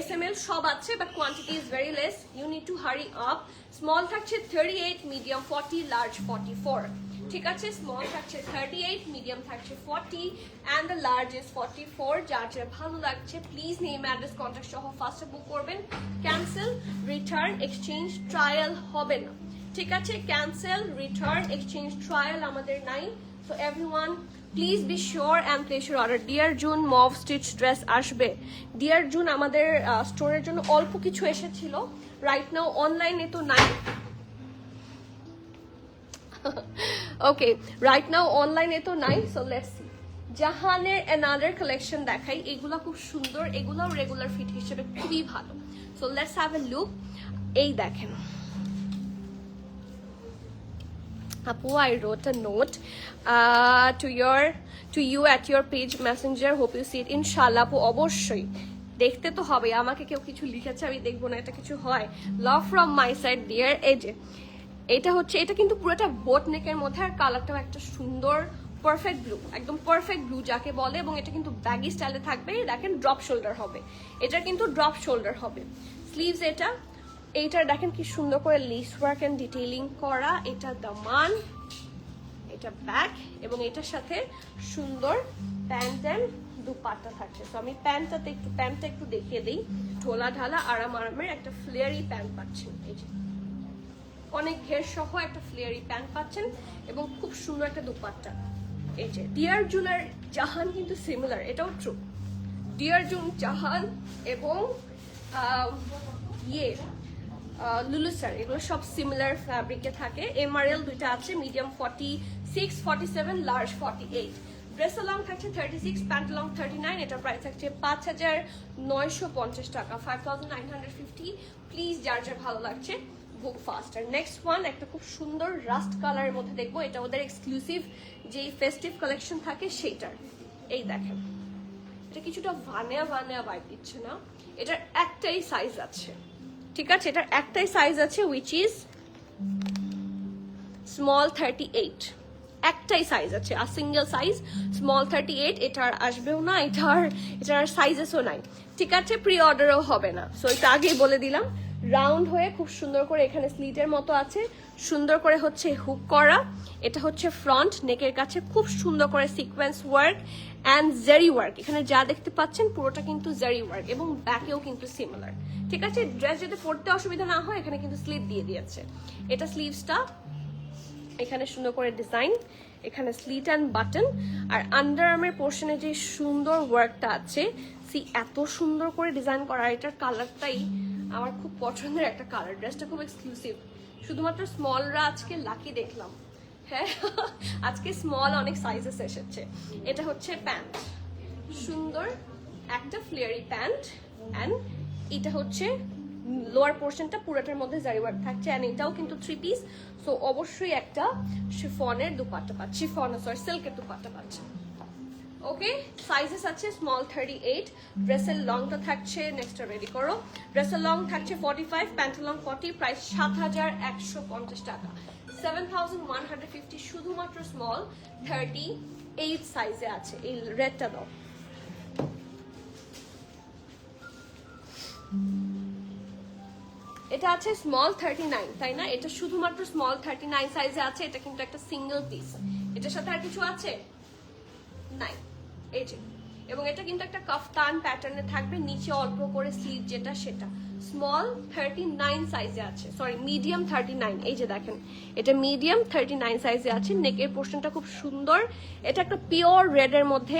SML সব আছে, but quantity is very less, you need to hurry up. Small থাকছে 38, মিডিয়াম 40, লার্জ 44, ঠিক আছে? স্মল থাকছে 38, মিডিয়াম থাকছে 40, অ্যান্ড দ্য লার্জ ইজ 44। যার যার ভালো লাগছে প্লিজ নেম অ্যাড্রেস কন্ট্যাক্ট সহ ফার্স্টে বুক করবেন। ক্যান্সেল, রিটার্ন, এক্সচেঞ্জ, ট্রায়াল হবে না, ঠিক আছে? ক্যান্সেল, রিটার্ন, এক্সচেঞ্জ, ট্রায়াল আমাদের নাই। So everyone please be sure and place your order. Dear June mauve stitch dress আসবে। ডিয়ার জুন আমাদের স্টোরের জন্য অল্প কিছু এসেছিল, রাইট নাও অনলাইনে তো নাই। ওকে, রাইট নাও অনলাইনে তো নাই, সো লেটস সি। জাহানের অ্যানাদার কালেকশন দেখাই, এগুলো খুব সুন্দর, এগুলো রেগুলার ফিট হিসেবে খুবই ভালো। So let's have a look. এই দেখেন আপু, I wrote a note to you at your page messenger, hope you see it. ইনশাআল্লাহ আপু, অবশ্যই দেখতে তো হবে, আমাকে কেউ কিছু লিখেছে আমি দেখবো না, এটা কিছু হয়? Love from my side dear. এই যে এটা হচ্ছে, এটা কিন্তু পুরোটা বোট নেকের মধ্যে, আর কালারটাও একটা সুন্দর পারফেক্ট ব্লু, একদম পারফেক্ট ব্লু যাকে বলে। এবং এটা কিন্তু ব্যাগি স্টাইলে থাকবে, দেখেন ড্রপ শোল্ডার হবে, এটা কিন্তু ড্রপ শোল্ডার হবে। স্লিভস এইটার দেখেন কি সুন্দর করে লেস ওয়ার্ক এন্ড ডিটেইলিং করা, এটা দামান, এটা ব্যাক, এবং এটার সাথে সুন্দর প্যান্ট এন্ড দুপাট্টা থাকছে। তো আমি প্যান্টটা একটু দেখিয়ে দিই। ঢোলা ঢালা আরামের একটা ফ্লেয়ারি প্যান্ট পাচ্ছেন, এই যে অনেক ঘের সহ একটা ফ্লেয়ারি প্যান্ট পাচ্ছেন, এবং খুব সুন্দর একটা দুপাট্টা। এই যে ডিয়ার জুন আর জাহান কিন্তু সিমিলার, এটাও ট্রু। ডিয়ার জুন, জাহান এবং লুলুসার, এগুলো সব সিমিলার ফ্যাব্রিকে থাকে। এমআরএল দুইটা আছে, মিডিয়াম 46, 47, লার্জ 48। ড্রেস লং থাকছে 36, প্যান্ট লং 39। এটার প্রাইস থাকছে 5,950 টাকা, 5,950। প্লিজ যার যার ভালো লাগছে বুক ফাস্টার। নেক্সট ওয়ান একটা খুব সুন্দর রাস্ট কালারের মধ্যে দেখবো, এটা ওদের এক্সক্লুসিভ যেই ফেস্টিভ কালেকশন থাকে সেইটার। এই দেখেন, এটা কিছুটা ভানিয়া ভাইব দিচ্ছে না? এটার একটাই সাইজ আছে, ঠিক আছে, এটার একটাই সাইজ আছে, উইচ ইজ স্মল 38। একটাই সাইজ আছে, আর সিঙ্গেল সাইজ স্মল 38। এটার আসবেও না, এটার সাইজেসও নাই, ঠিক আছে, প্রি অর্ডারও হবে না। সো এটা আগেই বলে দিলাম। রাউন্ড হয়ে খুব সুন্দর করে এখানে স্লিটের মতো আছে, সুন্দর করে হচ্ছে হুক করা। এটা হচ্ছে ফ্রন্ট নেকের কাছে খুব সুন্দর করে সিকোয়েন্স ওয়ার্ক অ্যান্ড জারি ওয়ার্ক। এখানে যা দেখতে পাচ্ছেন পুরোটা কিন্তু জারি ওয়ার্ক, এবং ব্যাকেও কিন্তু সিমিলার, ঠিক আছে। ড্রেস যদি পরতে অসুবিধা না হয়, এখানে কিন্তু স্লিভ দিয়ে দিয়েছে। এটা স্লিভসটা, এখানে সুন্দর করে ডিজাইন, এখানে স্লিট অ্যান্ড বাটন, আর আন্ডার আর্মের পোর্শনে যে সুন্দর ওয়ার্কটা আছে, এত সুন্দর করে ডিজাইন করা। এটার কালারটাই আমার খুব পছন্দের একটা কালার। ড্রেসটা খুব এক্সক্লুসিভ, শুধুমাত্র স্মলরা আজকে লাকি দেখলাম। হ্যাঁ, আজকে স্মল অনেক সাইজেস এসেছে। এটা হচ্ছে প্যান্ট, সুন্দর একটা ফ্লেয়ারি প্যান্ট, অ্যান্ড এটা হচ্ছে লোয়ার পোর্শনটা পুরোটার মধ্যে জারি ওয়ার্ক থাকছে, অ্যান্ড এটাও কিন্তু 3 পিস। সো অবশ্যই একটা শিফনের দুপাট্টা পাচ্ছি, সিল্কের দুপাট্টা পাচ্ছে। ওকে, সাইজেস আছে স্মল 38। ড্রেসের লংটা থাকছে, নেক্সটটা রেডি করো। ড্রেসের লং থাকছে 45, প্যান্টের লং 40, প্রাইস 7,150 টাকা, 7,150। শুধুমাত্র স্মল 38 সাইজে আছে। এই রেডটা দাও। এটা আছে স্মল 39, তাই না? এটা শুধুমাত্র স্মল 39 সাইজে আছে। এটা কিন্তু একটা সিঙ্গেল পিস, এটার সাথে আর কিছু আছে নাই, এই যে। এবং এটা কিন্তু একটা কাফতান প্যাটার্নে থাকবে, নিচে অল্প করে স্লিভ যেটা সেটা। স্মল 39 সাইজে আছে, সরি মিডিয়াম 39। এই যে দেখেন, এটা মিডিয়াম 39 সাইজে আছে। নেকের পোর্শনটা খুব সুন্দর, এটা একটা পিওর রেড এর মধ্যে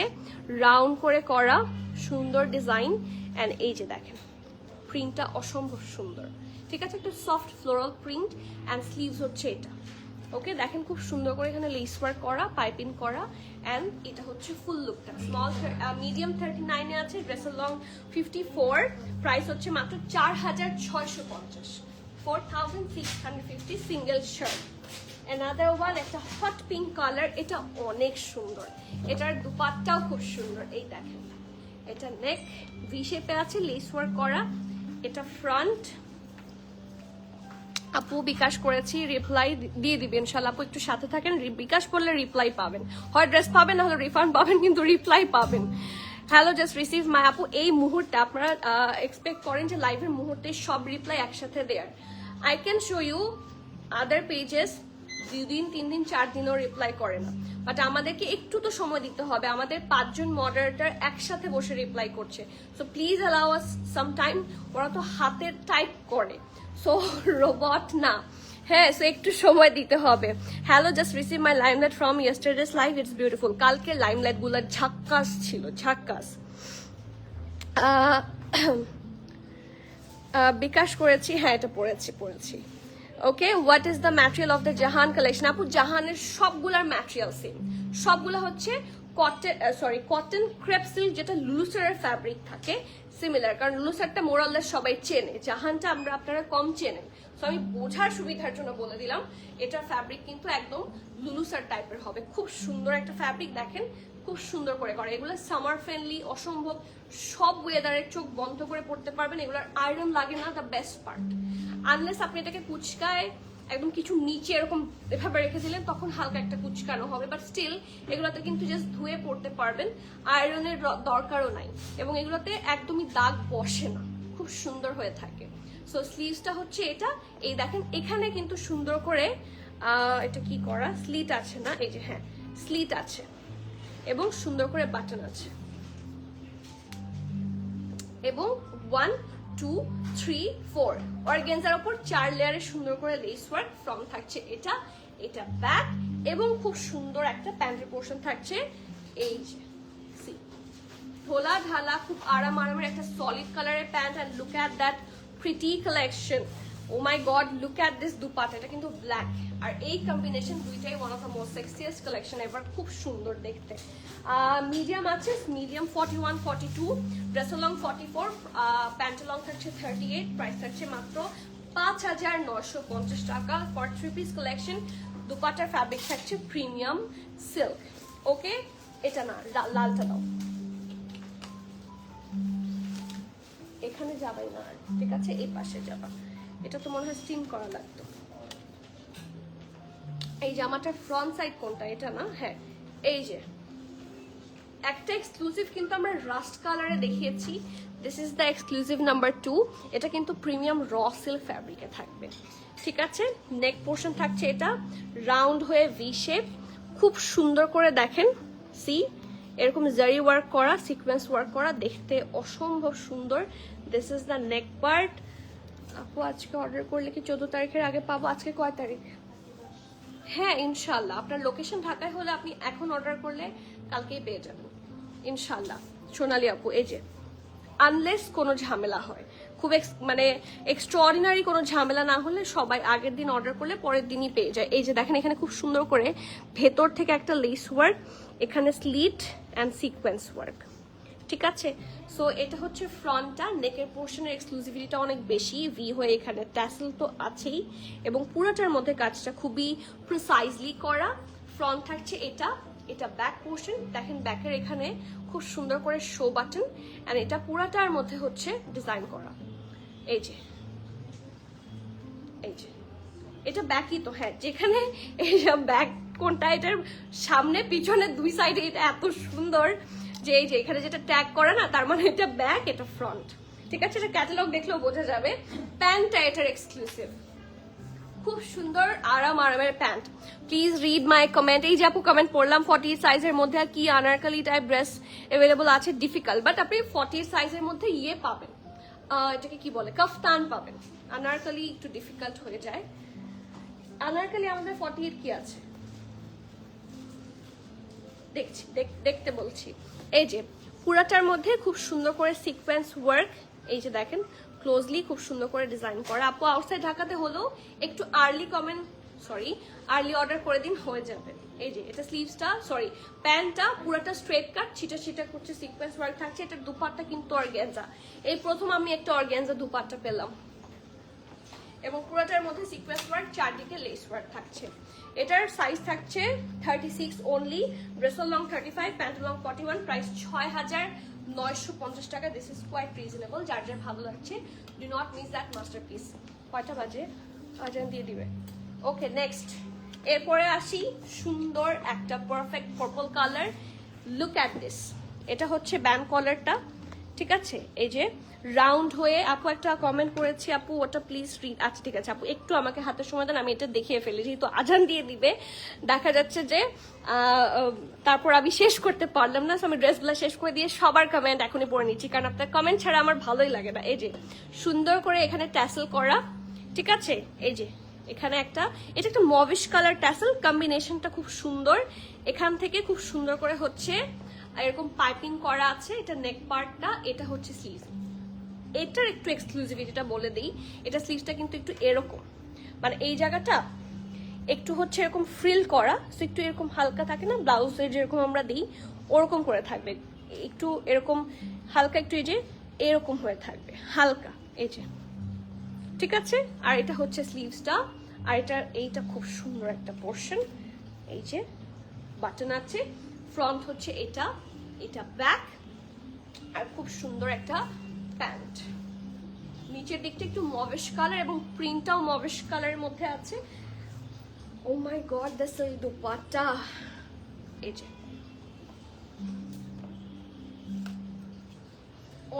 রাউন্ড করে করা সুন্দর ডিজাইন, এন্ড এই যে দেখেন প্রিন্টটা অসম্ভব সুন্দর, ঠিক আছে, একটা soft floral print, and sleeves হচ্ছে এটা। ওকে, দেখেন খুব সুন্দর করে এখানে লেস ওয়ার্ক করা, পাইপিং করা, অ্যান্ড এটা হচ্ছে ফুল লুকটা। স্মল মিডিয়াম 39 এ আছে। ড্রেসের লং 54, প্রাইস হচ্ছে মাত্র 4,650, 4,650 সিঙ্গেল শার্ট। অ্যানাদার ওয়ান একটা হট পিঙ্ক কালার, এটা অনেক সুন্দর, এটার দুপাট্টাও খুব সুন্দর। এই দেখেন, এটা নেক ভি শেপে আছে, লেস ওয়ার্ক করা। এটা ফ্রন্ট। আপু বিকাশ করেছি, রিপ্লাই দিয়ে দিবেন ইনশাআল্লাহ। আপু একটু সাথে থাকেন, বিকাশ করলে রিপ্লাই পাবেন, হয় ড্রেস পাবেন না হলে রিফান্ড পাবেন, কিন্তু রিপ্লাই পাবেন। হ্যালো, জাস্ট রিসিভ মাই। আপু এই মুহূর্তে আপনারা এক্সপেক্ট করেন যে লাইভের মুহূর্তে সব রিপ্লাই একসাথে দেয়ার। I can show you other pages 2 দিন 3 দিন 4 দিনও রিপ্লাই করে না, বাট আমাদেরকে একটু তো সময় দিতে হবে। আমাদের 5 জন মডারেটর একসাথে বসে রিপ্লাই করছে, so please allow us some time. ওরা তো হাতের টাইপ করে, সো রোবট না, হ্যাঁ, সো একটু সময় দিতে হবে। Hello, just receive my limelight from yesterday's live, it's beautiful. কালকে লাইমলাইট গুলো ঝাক্কাস ছিল, ঝাক্কাস। বিকাশ করেছি, হ্যাঁ এটা পড়েছি। Okay, what is the material of the Jahan collection? আপু জাহানের সবগুলার ম্যাটেরিয়াল সেম, সবগুলা হচ্ছে কটন ক্রেপ সিল্ক, যেটা লুলুসারের ফ্যাব্রিক থাকে সিমিলার, কারণ লুলুসারটা মোরাললেস সবাই চেনে, জাহানটা আপনারা কম চেনেন। সো আমি বোঝার সুবিধার জন্য বলে দিলাম, এটার ফ্যাব্রিক কিন্তু একদম লুলুসার টাইপের হবে। খুব সুন্দর একটা ফ্যাব্রিক, দেখেন খুব সুন্দর করে করা। এগুলো সামার ফ্রেন্ডলি, অসম্ভব, সব ওয়েদারে চোখ বন্ধ করে পড়তে পারবেন। এগুলোর আয়রন লাগে না, দ্য বেস্ট পার্ট। আনলেস আপনি এটাকে কুচকায় একদম কিছু নিচে এরকম এভাবে রেখে দিলেন, তখন হালকা একটা কুচকানো হবে, বাট স্টিল এগুলোতে কিন্তু জাস্ট ধুয়ে পড়তে পারবেন, আয়রনের দরকারও নাই, এবং এগুলোতে একদমই দাগ বসে না, খুব সুন্দর হয়ে থাকে। সো স্লিভসটা হচ্ছে এটা, এই দেখেন এখানে কিন্তু সুন্দর করে এটা কি করা, স্লিট আছে না, এই যে হ্যাঁ স্লিট আছে, এবং সুন্দর করে বাটন আছে, এবং 1 2 3 4 অর্গানজার উপর 4 লেয়ারে সুন্দর করে লেস ওয়ার্ক। ফ্রন্ট থাকছে এটা, এটা ব্যাক, এবং খুব সুন্দর একটা প্যান্টের পোর্শন থাকছে, এই যে সি ঢোলা ঢালা, খুব আরামের একটা সলিড কালারের pant. And look at that pretty collection, oh my god, look at this dupatta, এটা কিন্তু ব্ল্যাক, আর এই কম্বিনেশন দুইটাই one of the most sexiest collection এবার, খুব সুন্দর দেখতে। মিডিয়াম আছে, medium 41 42, dress long 44, pant long থাকছে 38, প্রাইস থাকছে মাত্র 5,950 টাকা ফর 3 পিস কালেকশন। দুপাট্টার ফ্যাব্রিক থাকছে প্রিমিয়াম সিল্ক। ওকে, এটা না, লালটা দাও, এখানে যাবাই না, ঠিক আছে এই পাশে যাবা, এটা তো মনে হয় স্টিম করা লাগতো। এই জামাটার ফ্রন্ট সাইড কোনটা, এটা না, হ্যাঁ এই যে একটা এক্সক্লুসিভ কিন্তু আমরা রাস্ট কালারে দেখিয়েছি, this is the exclusive number 2। এটা কিন্তু প্রিমিয়াম র সিল্ক ফ্যাব্রিকে থাকবে, ঠিক আছে। নেক পোর্শন থাকছে এটা রাউন্ড হয়ে ভি শেপ, খুব সুন্দর করে দেখেন, সি এরকম জারি ওয়ার্ক করা, সিকোয়েন্স ওয়ার্ক করা, দেখতে অসম্ভব সুন্দর। This is the neck part. আপু আজকে অর্ডার করলে কি 14 তারিখের আগে পাবো? আজকে কয় তারিখ? হ্যাঁ ইনশাল্লাহ, আপনার লোকেশন ঢাকায় হলে আপনি এখন অর্ডার করলে কালকেই পেয়ে যাবেন ইনশাল্লাহ। সোনালি আপু, এই যে আনলেস কোনো ঝামেলা হয়, খুব মানে এক্সট্রাঅর্ডিনারি কোনো ঝামেলা না হলে সবাই আগের দিন অর্ডার করলে পরের দিনই পেয়ে যায়। এই যে দেখেন এখানে খুব সুন্দর করে ভেতর থেকে একটা লেস ওয়ার্ক, এখানে স্লিট অ্যান্ড সিকোয়েন্স ওয়ার্ক, ঠিক আছে। সো এটা হচ্ছে ফ্রন্টটা, নেকের পোর্শনের এক্সক্লুসিভিটিটা অনেক বেশি, ভি হয়ে এখানে ট্যাসেল তো আছেই, এবং পুরোটার মধ্যে কাজটা খুবই প্রিসাইজলি করা। ফ্রন্ট থাকছে এটা, এটা ব্যাক পোর্শন, দেখেন ব্যাকের এখানে খুব সুন্দর করে শো বাটন, এন্ড এটা পুরাটার মধ্যে হচ্ছে ডিজাইন করা, এই যে এই যে এটা ব্যাকই তো, হ্যাঁ যেখানে এইসব ব্যাক কোনটা, এটার সামনে পিছনে দুই সাইডে এটা এত সুন্দর যে এই যে এখানে যেটা ট্যাগ করে না, তার মানে এটা ব্যাক, এটা ফ্রন্ট, ঠিক আছে। এটা ক্যাটালগ দেখলেও বোঝা যাবে। প্যান্টটা এটার এক্সক্লুসিভ, খুব সুন্দর আরামের pant. Please read my comment. এই যে আপু কমেন্ট পড়লাম 48 সাইজের মধ্যে আর কি আনারকলি টাইপ ড্রেস অ্যাভেলেবল আছে, ডিফিকাল্ট, বাট আপনি 48 সাইজের মধ্যে ইয়ে পাবেন, এটাকে কি বলে, কাফতান পাবেন। আনারকলি একটু ডিফিকাল্ট হয়ে যায়। আনারকলি আমাদের 48 কি আছে দেখছি, দেখতে বলছি। এই যে পুরাটার মধ্যে খুব সুন্দর করে সিকোয়েন্স ওয়ার্ক, এই যে দেখেন ক্লোজলি খুব সুন্দর করে ডিজাইন করা। আপু আউটসাইড ঢাকাতে হলেও একটু আর্লি অর্ডার করে দিন, হয়ে যাবে। এই যে এটা স্লিভসটা, প্যান্টটা পুরাটা স্ট্রেট কাট, ছিটা করছে, সিকোয়েন্স ওয়ার্ক থাকছে। এটার দুপাট্টা কিন্তু অর্গানজা, এই প্রথম আমি একটা অর্গানজা দুপাট্টা পেলাম, এবং পুরোটার মধ্যে সিকোয়েন্স ওয়ার্ক, চারদিকে লেস ওয়ার্ক থাকছে। এটার সাইজ থাকছে 36 অনলি, ড্রেসের লং 35, প্যান্ট লং 41, প্রাইস 6,950 টাকা। দিস ইজ কোয়াইট রিজনেবল, যার যার ভালো লাগছে do not miss that masterpiece. কয়টা বাজে? আজান দিয়ে দিবে। ওকে নেক্সট, এরপরে আসি সুন্দর একটা perfect purple colour, look at this. এটা হচ্ছে ব্যান্ড কলারটা, ঠিক আছে। এই যে রাউন্ড হয়ে, আপু একটা কমেন্ট করেছি, আপু ওটা প্লিজ রিড। আচ্ছা ঠিক আছে আপু, একটু আমাকে হাতে সময় দেন, আমি এটা দেখিয়ে ফেলি, যেহেতু আজান দিয়ে দিবে। দেখা যাচ্ছে যে তারপর আমি শেষ করতে পারলাম না, আমি ড্রেসগুলো শেষ করে দিয়ে সবার কমেন্ট এখনই পড়ে নিচ্ছি, কারণ আপনার কমেন্ট ছাড়া আমার ভালোই লাগে না। এই যে সুন্দর করে এখানে ট্যাসেল করা, ঠিক আছে। এই যে এখানে এটা একটা মভিশ কালার ট্যাসেল, কম্বিনেশনটা খুব সুন্দর। এখান থেকে খুব সুন্দর করে হচ্ছে এরকম পাইপিং করা আছে। এটা নেক পার্টটা, এটা হচ্ছে স্লিভ। এটার একটু এক্সক্লুসিভিটিটা বলে দিই, এটা স্লিভসটা কিন্তু একটু এরকম, মানে এই জায়গাটা একটু হচ্ছে এরকম ফ্রিল করা, তো একটু এরকম হালকা থাকে না ব্লাউজের যেরকম আমরা দিই, ওরকম করে থাকবে, একটু এরকম হালকা, একটু এই যে এরকম হয়ে থাকবে হালকা, এই যে, ঠিক আছে। আর এটা হচ্ছে স্লিভসটা, আর এইটা খুব সুন্দর একটা পোর্শন, এই যে বাটন আছে। ফ্রন্ট হচ্ছে এটা, এটা ব্যাক, আর খুব সুন্দর একটা প্যান্ট। নিচের দিকটা একটু মভেশ কালার এবং প্রিন্টটাও মভেশ কালারের মধ্যে আছে। ও my god, this is dupatta. এই যে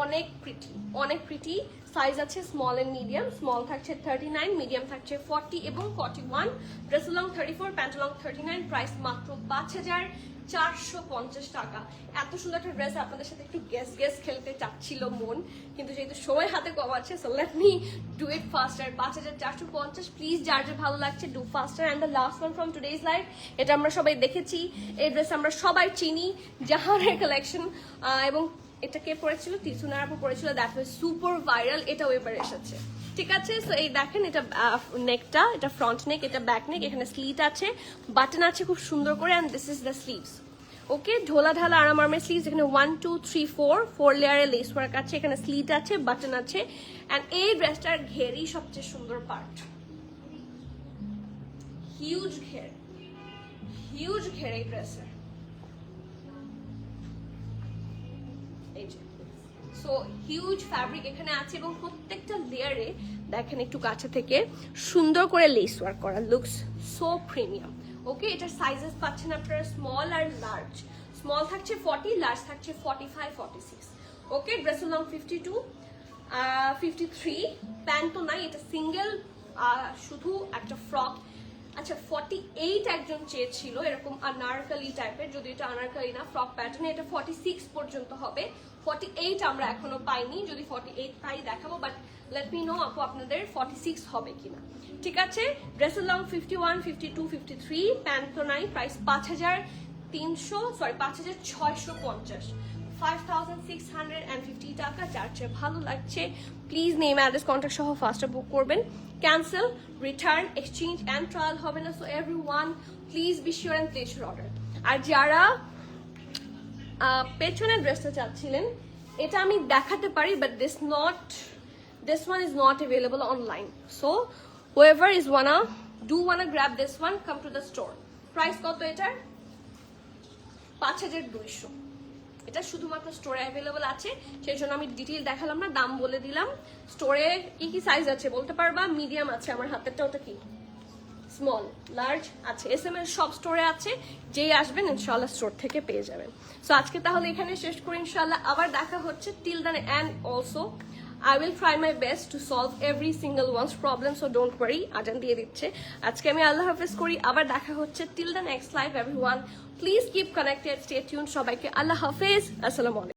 অনেক প্রিটি, অনেক প্রিটি। সাইজ আছে স্মল এন্ড মিডিয়াম। স্মল থাকছে 39, মিডিয়াম থাকছে 40 এবং 41। Dress long 34, pant long 39। Price মাত্র 5450 টাকা। এত সুন্দর একটা ড্রেস আপনাদের সাথে একটু গেস খেলতে চাচ্ছিল মন, কিন্তু যেহেতু সময় হাতে কম আছে, so let me do it ফাস্টার। 5450। Please যার যে ভালো লাগছে do ফাস্টার। And the last one from today's life, এটা আমরা সবাই দেখেছি, এই ড্রেস আমরা সবাই চিনি, জাহানের কালেকশন। এবং এটা কে পড়েছিল? তিসুনার আপু পড়েছিল, দ্যাট ওয়াজ সুপার ভাইরাল। এটাও এবার এসেছে, ঠিক আছে? সো এই দেখেন, এটা নেকটা, এটা ফ্রন্ট নেক, এটা ব্যাক নেক, এখানে স্লিট আছে, বাটন আছে খুব সুন্দর করে, and this is the sleeves. Okay, ঢোলা ঢালা আরাম আরামের স্লিভস। এখানে 1 2 3 4 লেয়ারের লেস ওয়ার্ক আছে, এখানে স্লিট আছে, বাটন আছে। অ্যান্ড এই ড্রেসটার ঘেরই সবচেয়ে সুন্দর পার্ট। হিউজ ঘের, হিউজ ঘের এই ড্রেসের। সো হিউজ ফ্যাব্রিক এখানে আছে এবং প্রত্যেকটা লেয়ারে দেখেন একটু কাছে থেকে সুন্দর করে লেস ওয়ার্ক করা, লুকস সো প্রিমিয়াম। ওকে, এটার সাইজেস পাচ্ছেন আপনারা স্মল আর লার্জ। স্মল থাকছে 40, লার্জ থাকছে 45 46। ওকে, ড্রেসের লং 52 53। প্যান্ট তো নাই, এটা সিঙ্গেল শুধু একটা ফ্রক। আচ্ছা, 48 একজন চেয়েছিল এরকম আনারকালি টাইপের, যদি এটা আনারকালি না ফ্রক প্যাটার্ন, এটা 46 পর্যন্ত হবে। 48 আমরা এখনো পাইনি, যদি 48 পাই দেখাবো, বাট লেট মি নো আপু আপনাদের 46 হবে কিনা। ঠিক আছে, ড্রেসের লং 51 52 53। প্যান্ট তো নাই। প্রাইস 5650 5650 টাকা। যার চেয়ে ভালো লাগছে প্লিজ নেম অ্যাড্রেস কন্ট্যাক্ট সহ ফাস্টার বুক করবেন। Cancel, return, exchange and trial হবে না। So everyone please be sure and place your order. আর যারা পেছনের ড্রেসটা চাচ্ছিলেন, এটা আমি দেখাতে পারি, but this one is not available online. So whoever is wanna grab this one, come to the store. Price কত এটার? 5200। এটা শুধুমাত্র স্টোরে অ্যাভেলেবল আছে, সেই জন্য আমি ডিটেইল দেখালাম না, দাম বলে দিলাম। স্টোরে কি কি সাইজ আছে বলতে পারবা? মিডিয়াম আছে, আমার হাতেরটা ওটা কি স্মল, লার্জ আছে, SM এর সব স্টোরে আছে। যেই আসবেন ইনশাআল্লাহ স্টোর থেকে পেয়ে যাবেন। সো আজকে তাহলে এখানে শেষ করি, ইনশাআল্লাহ আবার দেখা হচ্ছে। Till then, and also I will try my best to solve every single one's problem, so don't worry. আজান দিয়ে দিচ্ছে। আজকে আমি আল্লাহ হাফেজ করি, আবার দেখা হচ্ছে। Till the next live everyone, please keep connected, stay tuned। সবাইকে আল্লাহ হাফেজ, আসসালামু আলাইকুম।